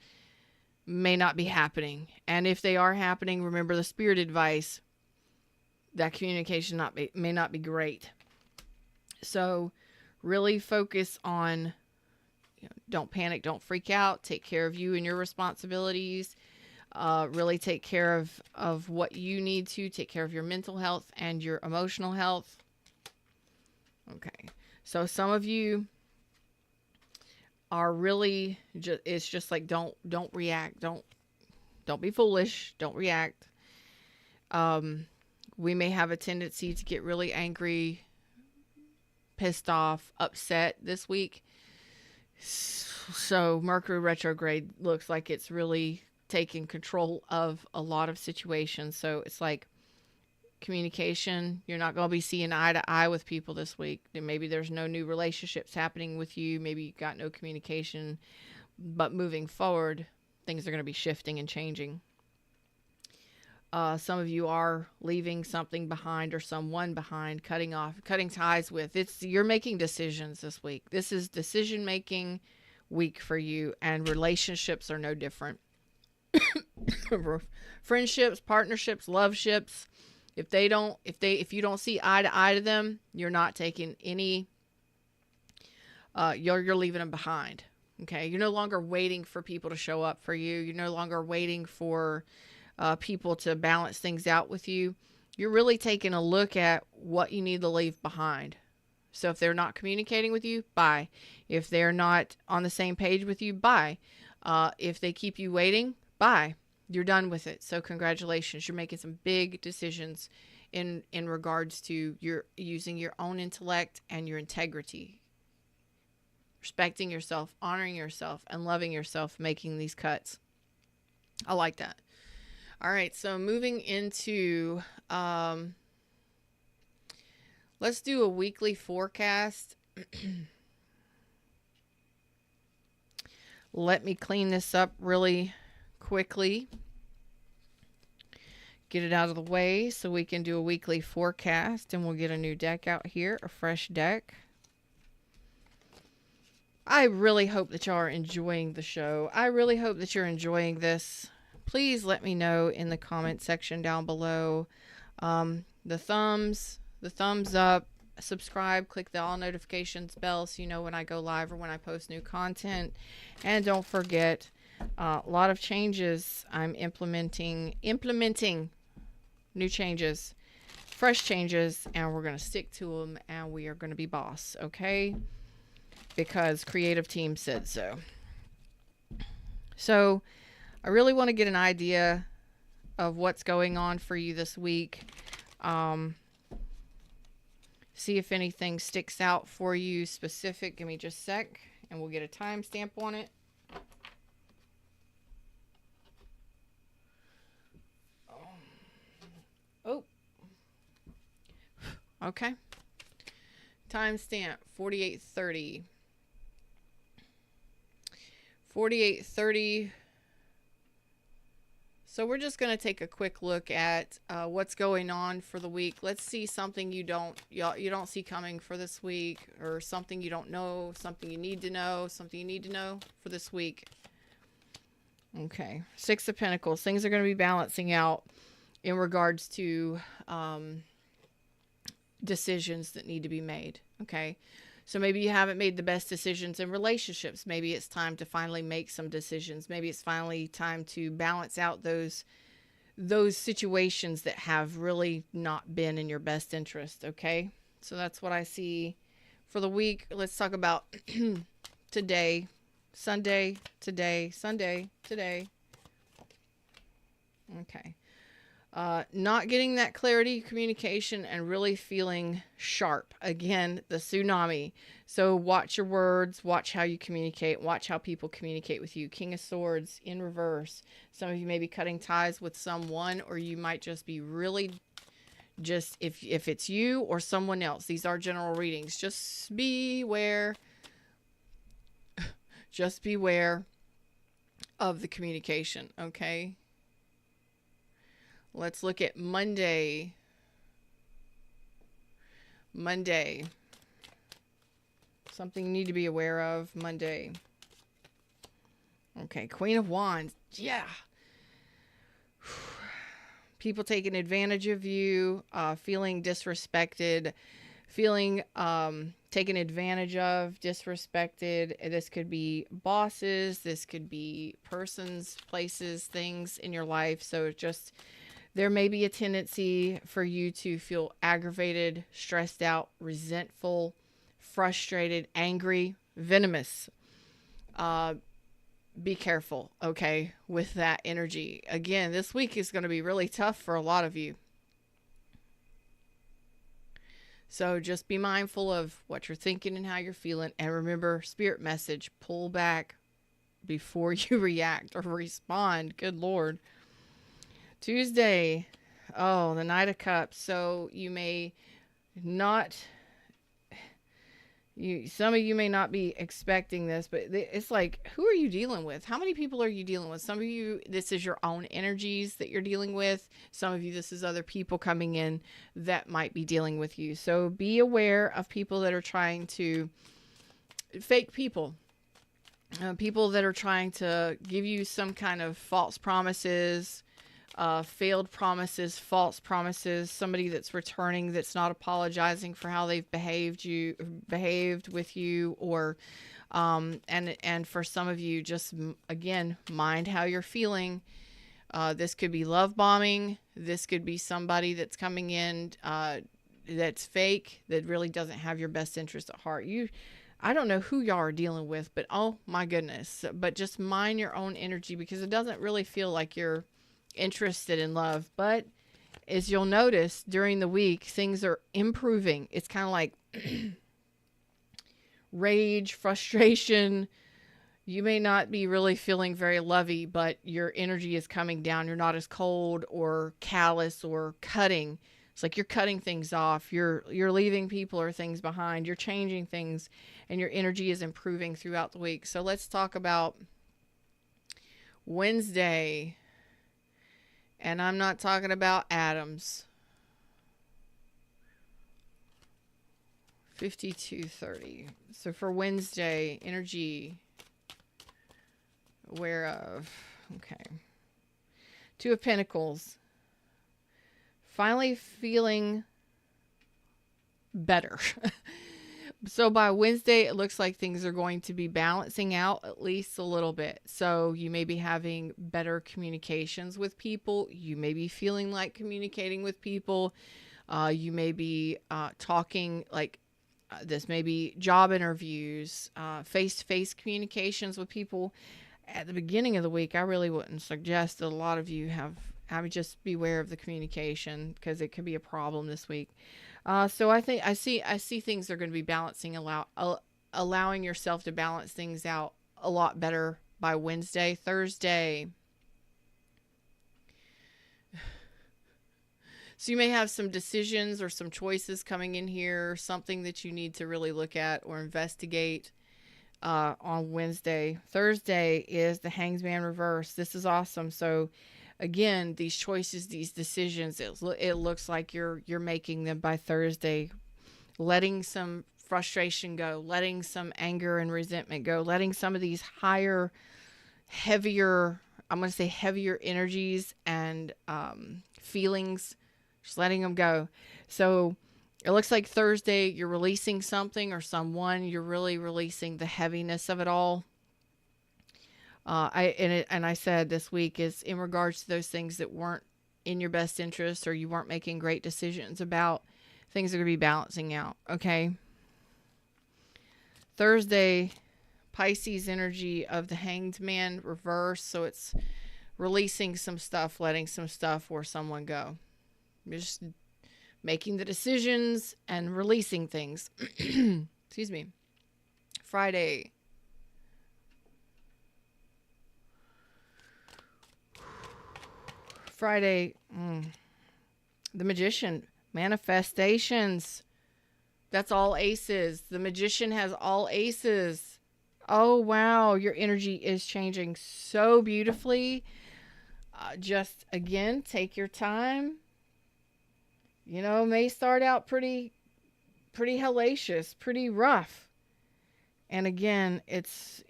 may not be happening. And if they are happening, remember the spirit advice, that communication may not be great. So really focus on, don't panic, don't freak out, take care of you and your responsibilities. Really take care of what you need to. Take care of your mental health and your emotional health. Okay. So some of you are really it's just like, don't react. Don't be foolish. Don't react. We may have a tendency to get really angry, pissed off, upset this week. So Mercury retrograde looks like it's really taking control of a lot of situations. So it's like communication. You're not going to be seeing eye to eye with people this week. Maybe there's no new relationships happening with you. Maybe you got no communication. But moving forward, things are going to be shifting and changing. Some of you are leaving something behind or someone behind, cutting ties with. You're making decisions this week. This is decision making week for you, and relationships are no different. Friendships, partnerships, love ships. If you don't see eye to eye to them, you're not taking any. You're leaving them behind. Okay, you're no longer waiting for people to show up for you. You're no longer waiting for people to balance things out with you. You're really taking a look at what you need to leave behind. So if they're not communicating with you, bye. If they're not on the same page with you, bye. If they keep you waiting, bye. You're done with it. So congratulations. You're making some big decisions in regards to your using your own intellect and your integrity. Respecting yourself, honoring yourself, and loving yourself, making these cuts. I like that. All right, so moving into, let's do a weekly forecast. Let me clean this up really quickly. Get it out of the way so we can do a weekly forecast, and we'll get a new deck out here, a fresh deck. I really hope that y'all are enjoying the show. I really hope that you're enjoying this. Please let me know in the comment section down below. The thumbs up, subscribe, click the all notifications bell so you know when I go live or when I post new content. And don't forget, a lot of changes I'm implementing new changes, fresh changes, and we're going to stick to them, and we are going to be boss, okay? Because creative team said so. So I really want to get an idea of what's going on for you this week. See if anything sticks out for you specific. Give me just a sec, and we'll get a timestamp on it. Oh. Okay. Timestamp 4830. 4830. So we're just going to take a quick look at what's going on for the week. Let's see something you don't see coming for this week, or something you don't know, something you need to know, for this week. Okay, Six of Pentacles. Things are going to be balancing out in regards to decisions that need to be made. Okay, so maybe you haven't made the best decisions in relationships. Maybe it's time to finally make some decisions. Maybe it's finally time to balance out those situations that have really not been in your best interest. Okay, so that's what I see for the week. Let's talk about today, Sunday. Okay. Not getting that clarity, communication, and really feeling sharp. Again, the tsunami. So watch your words, watch how you communicate, watch how people communicate with you. King of Swords in reverse. Some of you may be cutting ties with someone, or you might just be really if it's you or someone else. These are general readings. Just beware. Just beware of the communication, okay? Let's look at Monday. Monday. Something you need to be aware of Monday. Okay, Queen of Wands. Yeah. People taking advantage of you, feeling disrespected, feeling taken advantage of, disrespected. This could be bosses. This could be persons, places, things in your life. So just there may be a tendency for you to feel aggravated, stressed out, resentful, frustrated, angry, venomous. Be careful, okay, with that energy. Again, this week is going to be really tough for a lot of you. So just be mindful of what you're thinking and how you're feeling. And remember, spirit message, pull back before you react or respond. Good Lord. Tuesday, the Knight of Cups. So you may not... some of you may not be expecting this, but it's like, who are you dealing with? How many people are you dealing with? Some of you, this is your own energies that you're dealing with. Some of you, this is other people coming in that might be dealing with you. So be aware of people that are trying to, fake people. People that are trying to give you some kind of false promises, failed promises, false promises, somebody that's returning, that's not apologizing for how they've behaved with you, or, and for some of you, just again, mind how you're feeling. This could be love bombing. This could be somebody that's coming in, that's fake, that really doesn't have your best interest at heart. I don't know who y'all are dealing with, but oh my goodness, but just mind your own energy, because it doesn't really feel like you're interested in love. But as you'll notice during the week, things are improving. It's kind of like rage, frustration. You may not be really feeling very lovey, but your energy is coming down. You're not as cold or callous or cutting. It's like you're cutting things off. You're leaving people or things behind. You're changing things, and your energy is improving throughout the week. So let's talk about Wednesday. And I'm not talking about atoms. 5230. So for Wednesday, energy, aware of. Okay. Two of Pentacles. Finally feeling better. So by Wednesday, it looks like things are going to be balancing out at least a little bit. So you may be having better communications with people. You may be feeling like communicating with people. You may be talking like this may be job interviews, face-to-face communications with people. At the beginning of the week, I really wouldn't suggest that a lot of you have. I would just beware of the communication, because it could be a problem this week. So I think I see things are going to be balancing, allowing yourself to balance things out a lot better by Wednesday. Thursday. So you may have some decisions or some choices coming in here, something that you need to really look at or investigate on Wednesday. Thursday is the Hanged Man reverse. This is awesome. So again, these choices, these decisions, it looks like you're making them by Thursday, letting some frustration go, letting some anger and resentment go, letting some of these heavier energies and feelings, just letting them go. So it looks like Thursday, you're releasing something or someone, you're really releasing the heaviness of it all. I said this week is in regards to those things that weren't in your best interest, or you weren't making great decisions about. Things are going to be balancing out. Okay. Thursday, Pisces energy of the Hanged Man reverse. So it's releasing some stuff, letting some stuff or someone go. Just making the decisions and releasing things. Excuse me. Friday. The Magician, manifestations. That's all aces. The Magician has all aces. Oh, wow. Your energy is changing so beautifully. Just, again, take your time. May start out pretty pretty hellacious, pretty rough. And again, it's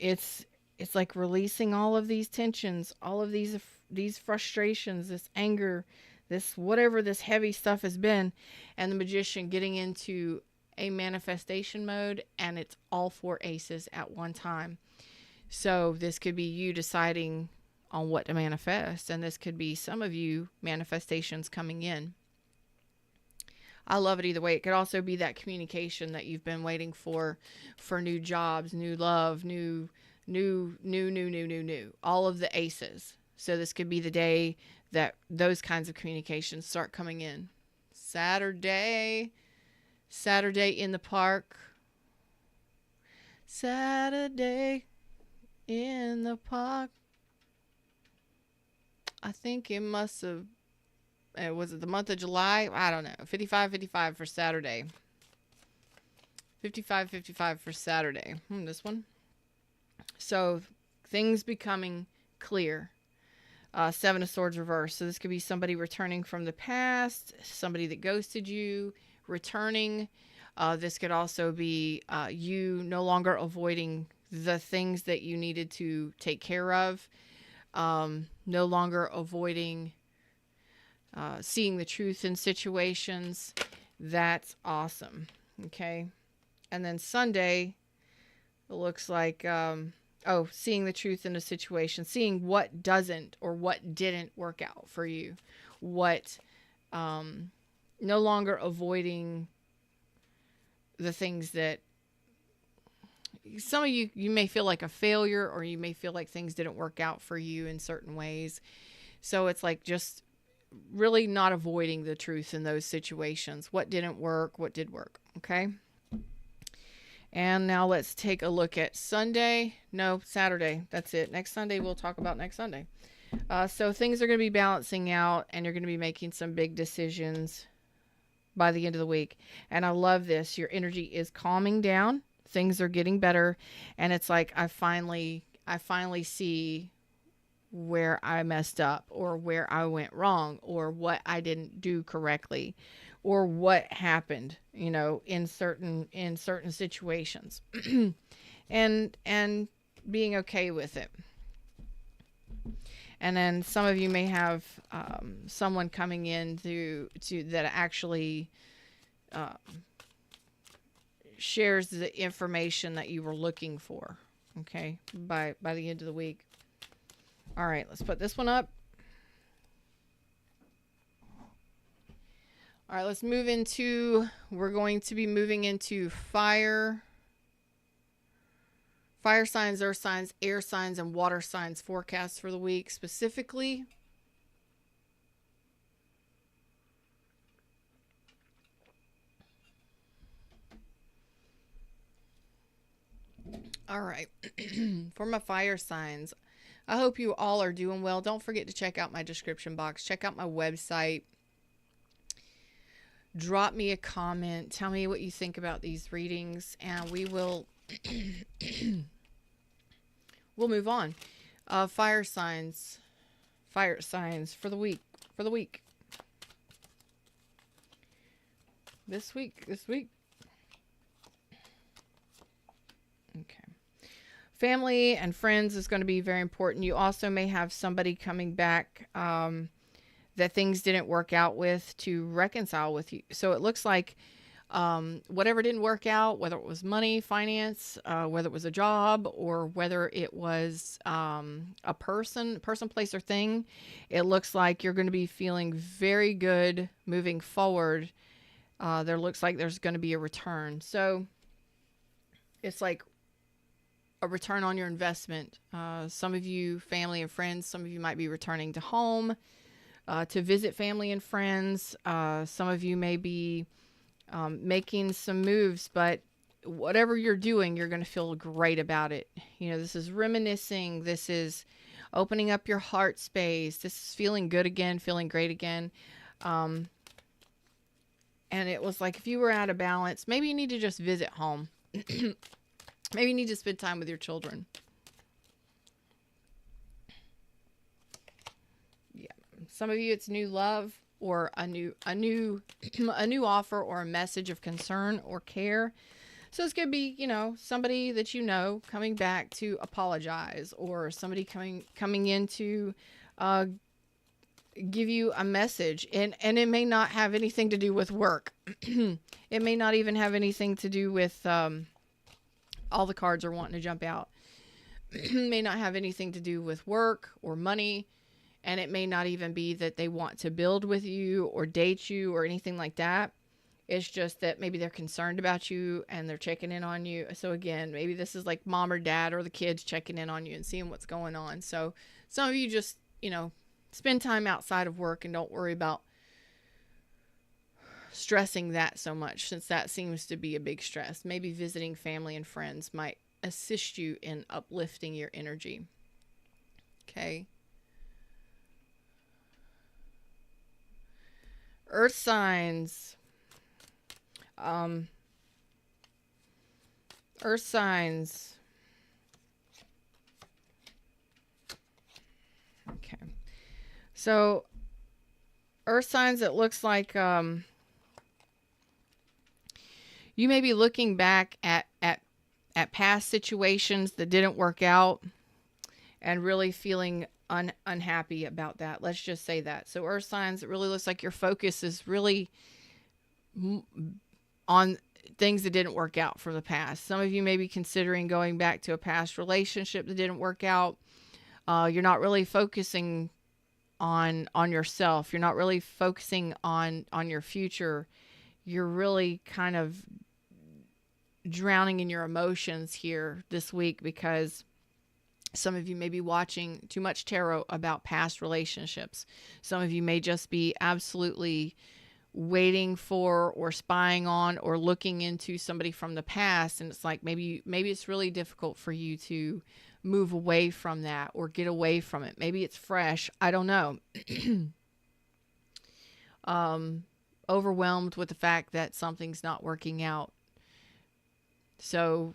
like releasing all of these tensions, all of these frustrations, this anger, this whatever this heavy stuff has been, and the magician getting into a manifestation mode, and it's all four aces at one time. So this could be you deciding on what to manifest, and this could be some of you manifestations coming in. I love it either way. It could also be that communication that you've been waiting for new jobs, new love, new, all of the aces. So this could be the day that those kinds of communications start coming in. Saturday in the park. Saturday in the park. I think it must have, was it the month of July? I don't know. 55 for Saturday. 55 for Saturday. This one. So things becoming clear. Seven of Swords reverse. So this could be somebody returning from the past, somebody that ghosted you, returning. This could also be you no longer avoiding the things that you needed to take care of. No longer avoiding seeing the truth in situations. That's awesome. Okay. And then Sunday, it looks like, seeing the truth in a situation, seeing what doesn't or what didn't work out for you. What, no longer avoiding the things that some of you may feel like a failure, or you may feel like things didn't work out for you in certain ways. So it's like just really not avoiding the truth in those situations. What didn't work, what did work. Okay. And now let's take a look at Saturday. That's it. Next Sunday, we'll talk about next Sunday. So things are going to be balancing out, and you're going to be making some big decisions by the end of the week. And I love this. Your energy is calming down. Things are getting better. And it's like, I finally see where I messed up, or where I went wrong, or what I didn't do correctly, or what happened, in certain situations, and being okay with it. And then some of you may have someone coming in to that actually shares the information that you were looking for. Okay, by the end of the week. All right, let's put this one up. All right, we're going to be moving into fire signs, earth signs, air signs, and water signs forecasts for the week specifically. All right, for my fire signs, I hope you all are doing well. Don't forget to check out my description box. Check out my website. Drop me a comment. Tell me what you think about these readings, and we will we'll move on. Fire signs for the week. This week. Okay. Family and friends is going to be very important. You also may have somebody coming back that things didn't work out with to reconcile with you. So it looks like whatever didn't work out, whether it was money, finance, whether it was a job, or whether it was a person, place, or thing, it looks like you're going to be feeling very good moving forward. There looks like there's going to be a return. So it's like a return on your investment. Some of you, family and friends, some of you might be returning to home to visit family and friends. Some of you may be making some moves, but whatever you're doing, you're going to feel great about it. This is reminiscing. This is opening up your heart space. This is feeling good again, feeling great again. And it was like, if you were out of balance, maybe you need to just visit home. Maybe you need to spend time with your children. Yeah. Some of you, it's new love. or a new a new offer or a message of concern or care. So it's going to be, somebody that coming back to apologize, or somebody coming in to uh, give you a message, and it may not have anything to do with work. It may not even have anything to do with all the cards are wanting to jump out. May not have anything to do with work or money, and it may not even be that they want to build with you or date you or anything like that. It's just that maybe they're concerned about you and they're checking in on you. So again, maybe this is like mom or dad or the kids checking in on you and seeing what's going on. So some of you just, spend time outside of work and don't worry about stressing that so much, since that seems to be a big stress. Maybe visiting family and friends might assist you in uplifting your energy. Okay. Earth signs. Earth signs. Okay. So, earth signs, it looks like you may be looking back at past situations that didn't work out and really feeling unhappy about that. Let's just say that. So, earth signs, it really looks like your focus is really on things that didn't work out from the past. Some of you may be considering going back to a past relationship that didn't work out. You're not really focusing on yourself. You're not really focusing on your future. You're really kind of drowning in your emotions here this week, because some of you may be watching too much tarot about past relationships. Some of you may just be absolutely waiting for or spying on or looking into somebody from the past, and it's like maybe it's really difficult for you to move away from that or get away from it. Maybe it's fresh, I don't know. Overwhelmed with the fact that something's not working out. So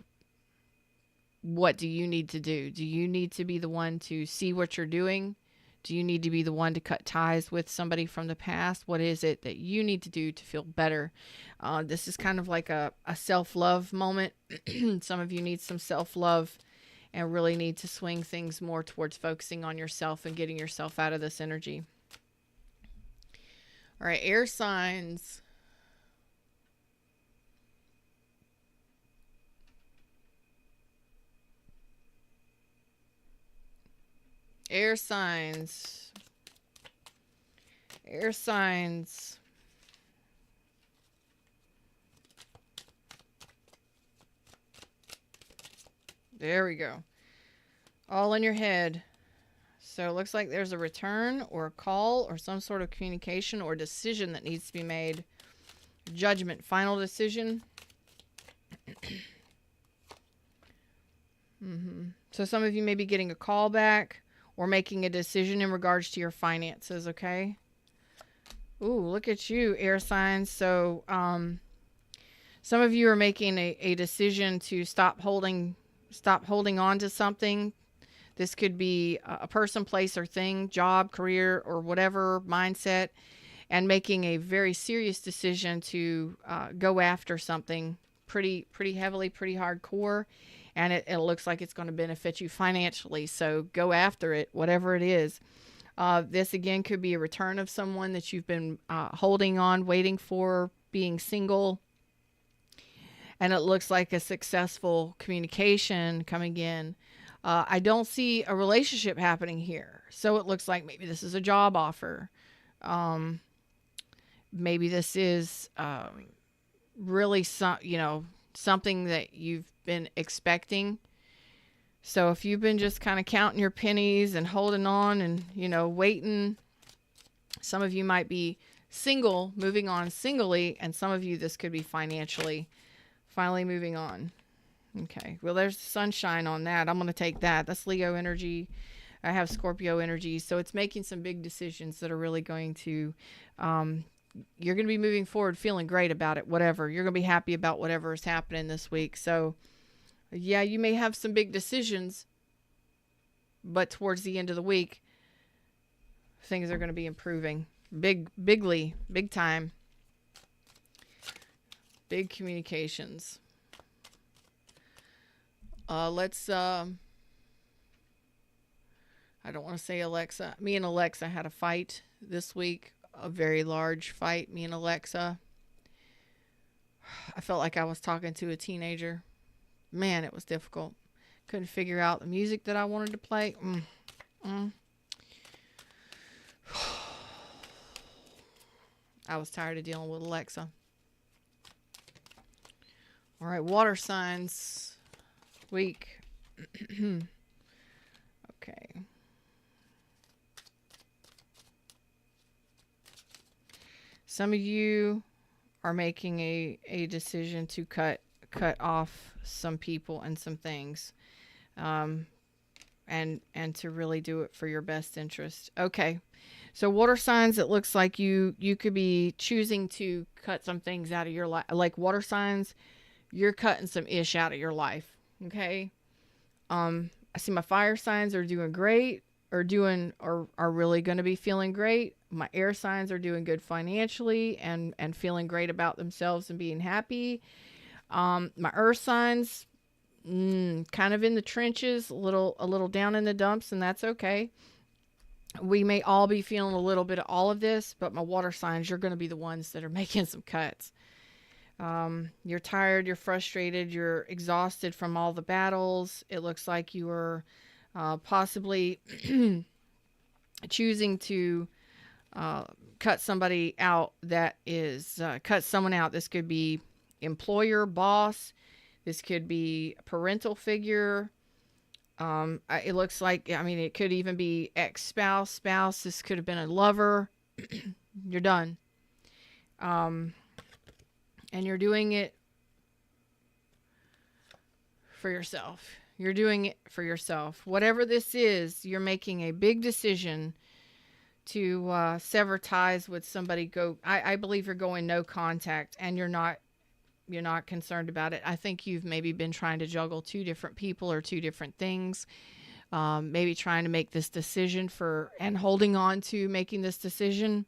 what do you need to do? Do you need to be the one to see what you're doing? Do you need to be the one to cut ties with somebody from the past? What is it that you need to do to feel better? This is kind of like a self-love moment. Some of you need some self-love and really need to swing things more towards focusing on yourself and getting yourself out of this energy. All right, air signs. Air signs. Air signs. There we go. All in your head. So it looks like there's a return or a call or some sort of communication or decision that needs to be made. Judgment, final decision. So some of you may be getting a call back or making a decision in regards to your finances, okay? Ooh, look at you, air signs. So some of you are making a decision to stop holding on to something. This could be a person, place, or thing, job, career, or whatever mindset, and making a very serious decision to go after something pretty heavily, pretty hardcore. And it looks like it's going to benefit you financially. So go after it, whatever it is. This, again, could be a return of someone that you've been holding on, waiting for, being single. And it looks like a successful communication coming in. I don't see a relationship happening here. So it looks like maybe this is a job offer. Maybe this is really something that you've been expecting. So if you've been just kind of counting your pennies and holding on and, waiting, some of you might be single, moving on singly, and some of you, this could be financially, finally moving on. Okay, well, there's sunshine on that. I'm going to take that. That's Leo energy. I have Scorpio energy. So it's making some big decisions that are really going to, you're going to be moving forward feeling great about it, whatever. You're going to be happy about whatever is happening this week. So, yeah, you may have some big decisions, but towards the end of the week, things are going to be improving. big time. Big communications. Let's, I don't want to say Alexa. Me and Alexa had a fight this week, a very large fight. Me and Alexa. I felt like I was talking to a teenager. Man, it was difficult. Couldn't figure out the music that I wanted to play. I was tired of dealing with Alexa. All right, water signs week. Okay. Some of you are making a decision to cut off some people and some things, and to really do it for your best interest. Okay, so water signs, it looks like you could be choosing to cut some things out of your life. Like water signs, you're cutting some ish out of your life. Okay. I see my fire signs are doing great, or are really going to be feeling great. My air signs are doing good financially and feeling great about themselves and being happy. My earth signs, kind of in the trenches, a little down in the dumps, and that's okay. We may all be feeling a little bit of all of this, but my water signs, you're going to be the ones that are making some cuts. You're tired, you're frustrated, you're exhausted from all the battles. It looks like you are possibly choosing to cut somebody out that is, cut someone out. This could be employer, boss. This could be parental figure. It looks like, it could even be ex-spouse. This could have been a lover. You're done. And you're doing it for yourself. You're doing it for yourself. Whatever this is, you're making a big decision to sever ties with somebody. I believe you're going no contact, and you're not concerned about it. I think you've maybe been trying to juggle two different people or two different things. Maybe trying to make this decision and holding on to making this decision.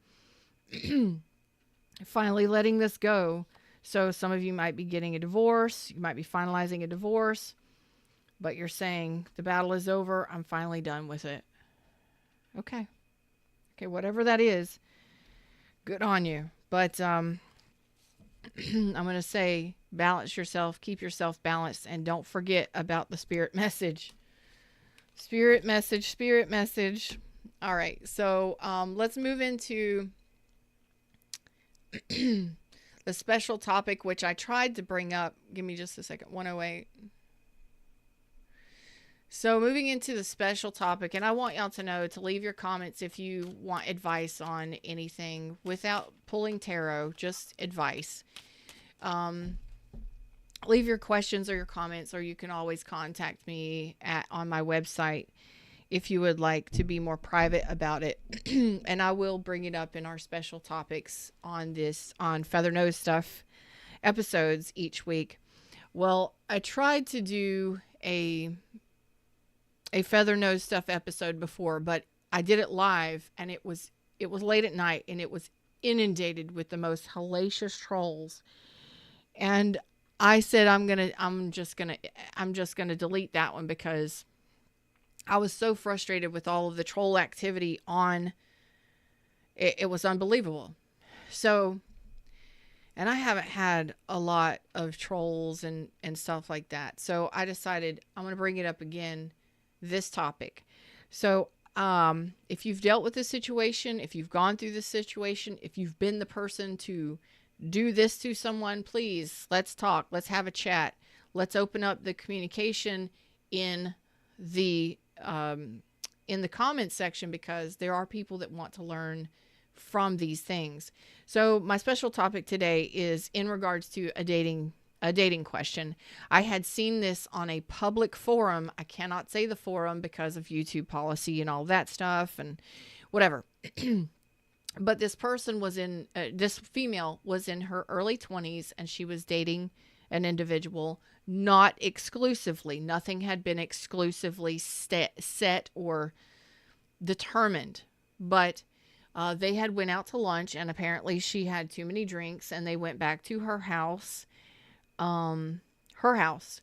Finally letting this go. So some of you might be getting a divorce. You might be finalizing a divorce. But you're saying, the battle is over. I'm finally done with it. Okay. Okay, whatever that is, good on you. But I'm going to say, balance yourself. Keep yourself balanced. And don't forget about the spirit message. Spirit message, spirit message. All right, so let's move into the special topic, which I tried to bring up. Give me just a second. 108. So moving into the special topic, and I want y'all to know to leave your comments if you want advice on anything without pulling tarot, just advice. Leave your questions or your comments, or you can always contact me on my website if you would like to be more private about it. And I will bring it up in our special topics on Feather Nose Stuff episodes each week. Well, I tried to do a Feather Nose Stuff episode before, but I did it live, and it was late at night, and it was inundated with the most hellacious trolls. And I said I'm just gonna delete that one, because I was so frustrated with all of the troll activity on it. It was unbelievable. So, and I haven't had a lot of trolls and stuff like that. So I decided I'm going to bring it up again, this topic. So, if you've dealt with this situation, if you've gone through this situation, if you've been the person to do this to someone, please, let's talk. Let's have a chat. Let's open up the communication in the comment section, because there are people that want to learn from these things. So my special topic today is in regards to a dating question. I had seen this on a public forum. I cannot say the forum because of YouTube policy and all that stuff and whatever. But this person this female was in her early 20s, and she was dating an individual, not exclusively. Nothing had been exclusively set or determined. But They had went out to lunch, and apparently she had too many drinks, and they went back to her house. Her house.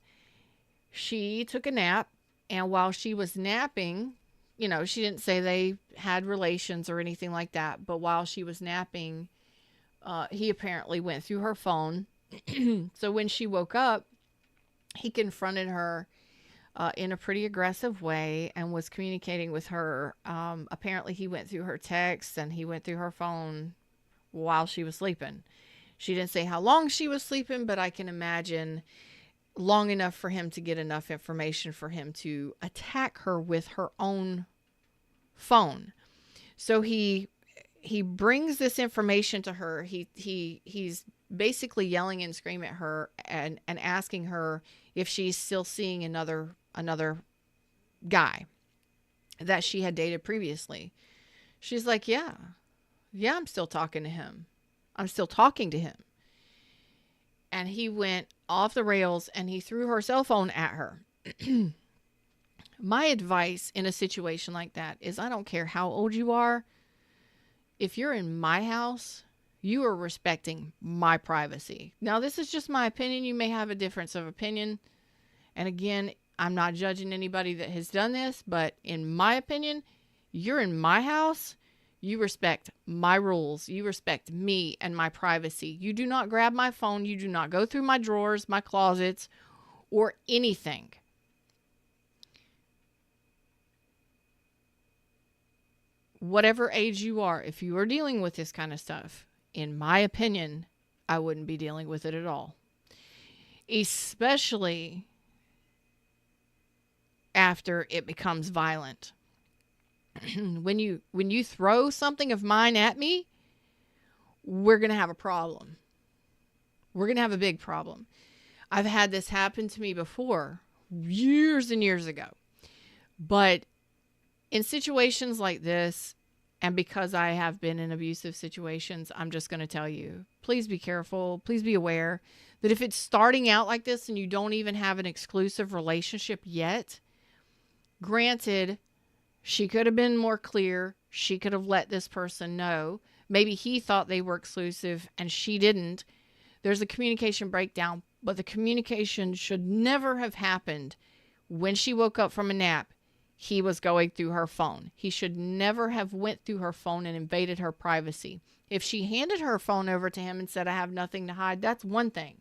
She took a nap, and while she was napping, she didn't say they had relations or anything like that, but while she was napping, he apparently went through her phone. So when she woke up, he confronted her in a pretty aggressive way and was communicating with her. Apparently, he went through her texts and he went through her phone while she was sleeping. She didn't say how long she was sleeping, but I can imagine long enough for him to get enough information for him to attack her with her own phone. So he brings this information to her. He's basically yelling and screaming at her and asking her if she's still seeing another guy that she had dated previously. She's like, yeah, I'm still talking to him. I'm still talking to him. And he went off the rails and he threw her cell phone at her. My advice in a situation like that is, I don't care how old you are. If you're in my house, you are respecting my privacy. Now, this is just my opinion. You may have a difference of opinion. And again, I'm not judging anybody that has done this, but in my opinion, you're in my house. You respect my rules. You respect me and my privacy. You do not grab my phone. You do not go through my drawers, my closets, or anything. Whatever age you are, if you are dealing with this kind of stuff, in my opinion, I wouldn't be dealing with it at all. Especially after it becomes violent. When you throw something of mine at me, we're going to have a problem. We're going to have a big problem. I've had this happen to me before, years and years ago. But in situations like this, and because I have been in abusive situations, I'm just going to tell you, please be careful. Please be aware that if it's starting out like this and you don't even have an exclusive relationship yet, granted, she could have been more clear. She could have let this person know. Maybe he thought they were exclusive and she didn't. There's a communication breakdown, but the communication should never have happened when she woke up from a nap. He was going through her phone. He should never have went through her phone and invaded her privacy. If she handed her phone over to him and said, I have nothing to hide, that's one thing.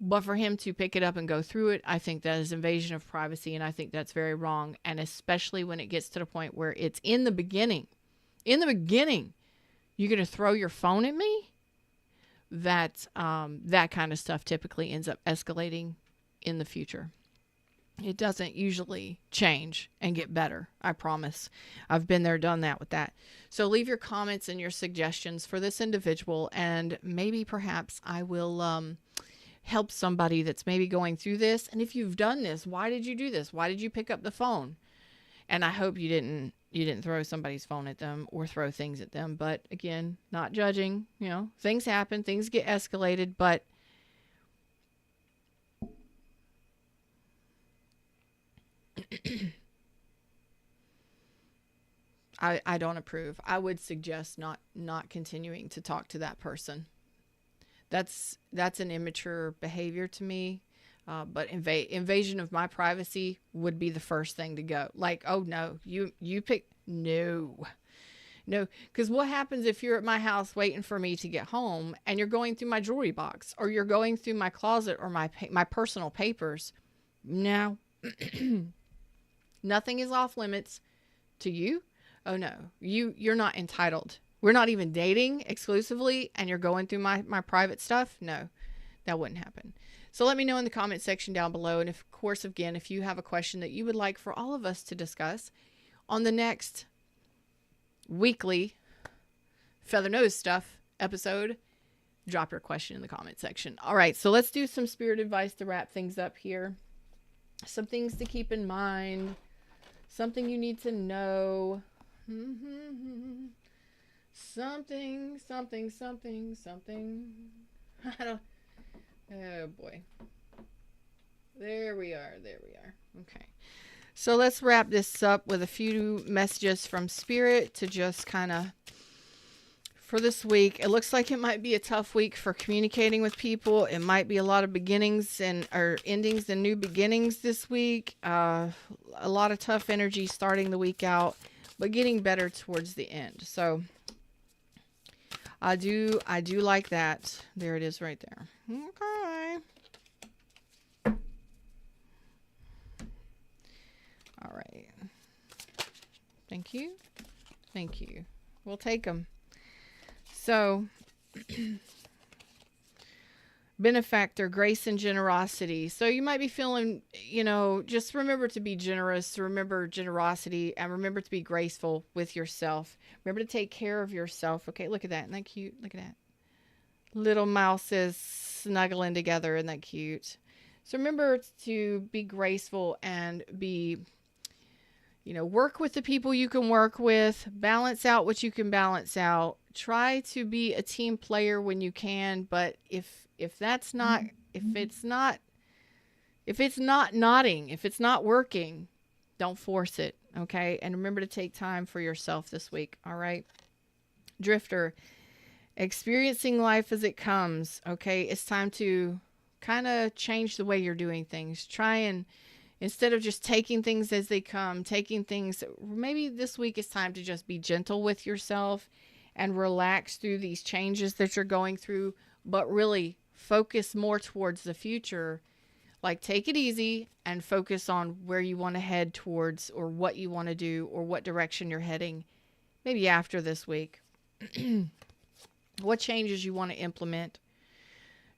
But for him to pick it up and go through it, I think that is invasion of privacy, and I think that's very wrong. And especially when it gets to the point where it's in the beginning. In the beginning, you're going to throw your phone at me? That kind of stuff typically ends up escalating in the future. It doesn't usually change and get better. I promise. I've been there, done that with that. So leave your comments and your suggestions for this individual, and maybe perhaps I will help somebody that's maybe going through this. And if you've done this, why did you do this? Why did you pick up the phone? And I hope you didn't throw somebody's phone at them or throw things at them. But again, not judging, things happen, things get escalated, but I don't approve. I would suggest not continuing to talk to that person. That's an immature behavior to me. But invasion of my privacy would be the first thing to go. Like, oh no, you pick, no, because what happens if you're at my house waiting for me to get home and you're going through my jewelry box or you're going through my closet or my personal papers? No, nothing is off limits to you. Oh no, you're not entitled. We're not even dating exclusively and you're going through my private stuff. No, that wouldn't happen. So let me know in the comment section down below. And of course, again, if you have a question that you would like for all of us to discuss on the next weekly Feather Nose Stuff episode, drop your question in the comment section. All right, so let's do some spirit advice to wrap things up here. Some things to keep in mind. Something you need to know. Something. I don't. Oh boy. There we are. Okay. So let's wrap this up with a few messages from Spirit to just kind of, for this week. It looks like it might be a tough week for communicating with people. It might be a lot of beginnings and or endings and new beginnings this week. A lot of tough energy starting the week out, but getting better towards the end. So I do like that. There it is right there. Okay. All right. Thank you. Thank you. We'll take them. So, benefactor, grace and generosity. So you might be feeling, just remember to be generous, remember generosity, and remember to be graceful with yourself. Remember to take care of yourself. Okay, look at that. Isn't that cute? Look at that. Little mouses snuggling together. Isn't that cute? So remember to be graceful and be, work with the people you can work with, balance out what you can balance out. Try to be a team player when you can, but if it's not working, don't force it, okay? And remember to take time for yourself this week, all right? Drifter, experiencing life as it comes, okay? It's time to kind of change the way you're doing things. Try and, instead of just taking things as they come, maybe this week it's time to just be gentle with yourself and relax through these changes that you're going through, but really focus more towards the future. Like, take it easy and focus on where you want to head towards, or what you want to do, or what direction you're heading, maybe after this week. What changes you want to implement.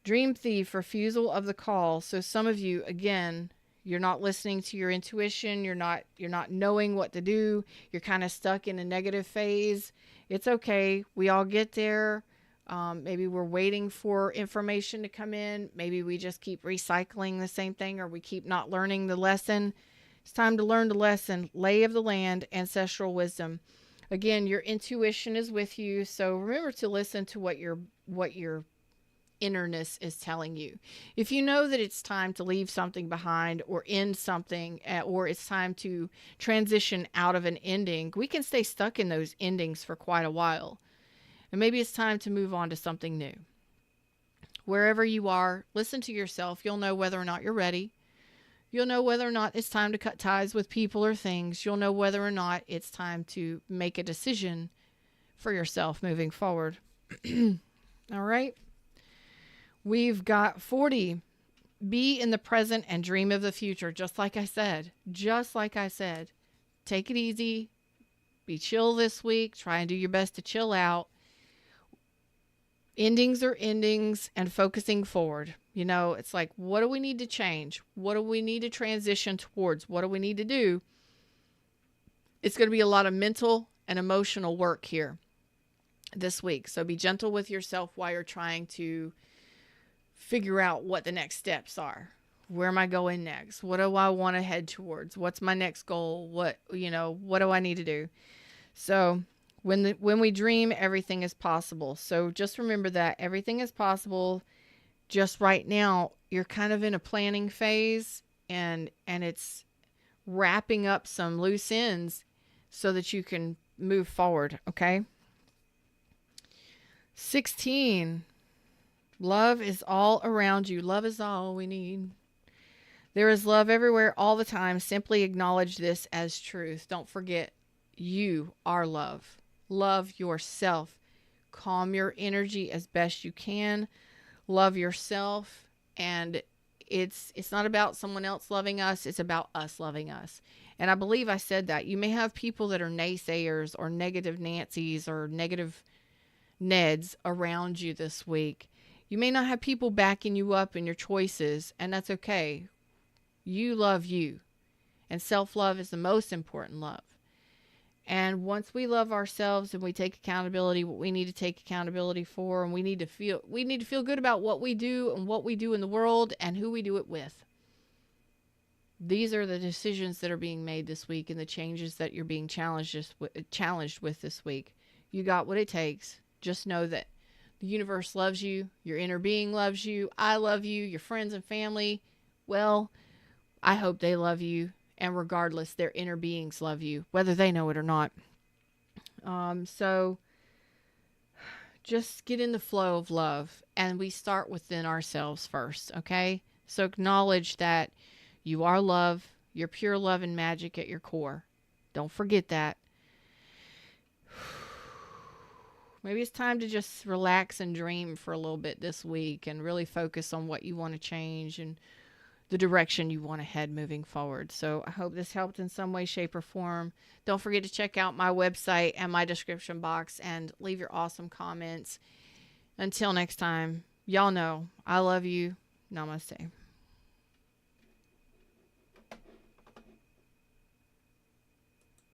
Dream thief, refusal of the call. So some of you, again, you're not listening to your intuition. You're not knowing what to do. You're kind of stuck in a negative phase. It's okay. We all get there. Maybe we're waiting for information to come in. Maybe we just keep recycling the same thing, or we keep not learning the lesson. It's time to learn the lesson. Lay of the land, ancestral wisdom. Again, your intuition is with you. So remember to listen to what your innerness is telling you. If you know that it's time to leave something behind, or end something, or it's time to transition out of an ending, we can stay stuck in those endings for quite a while. And maybe it's time to move on to something new. Wherever you are, listen to yourself. You'll know whether or not you're ready. You'll know whether or not it's time to cut ties with people or things. You'll know whether or not it's time to make a decision for yourself moving forward. All right. We've got 40. Be in the present and dream of the future. Just like I said. Take it easy. Be chill this week. Try and do your best to chill out. Endings are endings, and focusing forward. It's like, what do we need to change? What do we need to transition towards? What do we need to do? It's going to be a lot of mental and emotional work here this week. So be gentle with yourself while you're trying to figure out what the next steps are. Where am I going next? What do I want to head towards? What's my next goal? What do I need to do? So when we dream, everything is possible. So just remember that everything is possible. Just right now, you're kind of in a planning phase, and it's wrapping up some loose ends so that you can move forward, okay? 16. Love is all around you. Love is all we need. There is love everywhere all the time. Simply acknowledge this as truth. Don't forget, you are love. Love yourself. Calm your energy as best you can. Love yourself. And it's not about someone else loving us. It's about us loving us. And I believe I said that. You may have people that are naysayers or negative Nancys or negative Neds around you this week. You may not have people backing you up in your choices, and that's okay. You love you. And self-love is the most important love. And once we love ourselves and we take accountability, what we need to take accountability for, and we need to feel good about what we do and what we do in the world and who we do it with. These are the decisions that are being made this week, and the changes that you're being challenged with this week. You got what it takes. Just know that the universe loves you. Your inner being loves you. I love you. Your friends and family, well, I hope they love you. And regardless, their inner beings love you, whether they know it or not. So just get in the flow of love. And we start within ourselves first, okay? So acknowledge that you are love. You're pure love and magic at your core. Don't forget that. Maybe it's time to just relax and dream for a little bit this week and really focus on what you want to change and the direction you want to head moving forward. So I hope this helped in some way, shape, or form. Don't forget to check out my website and my description box and leave your awesome comments. Until next time, y'all know I love you. Namaste.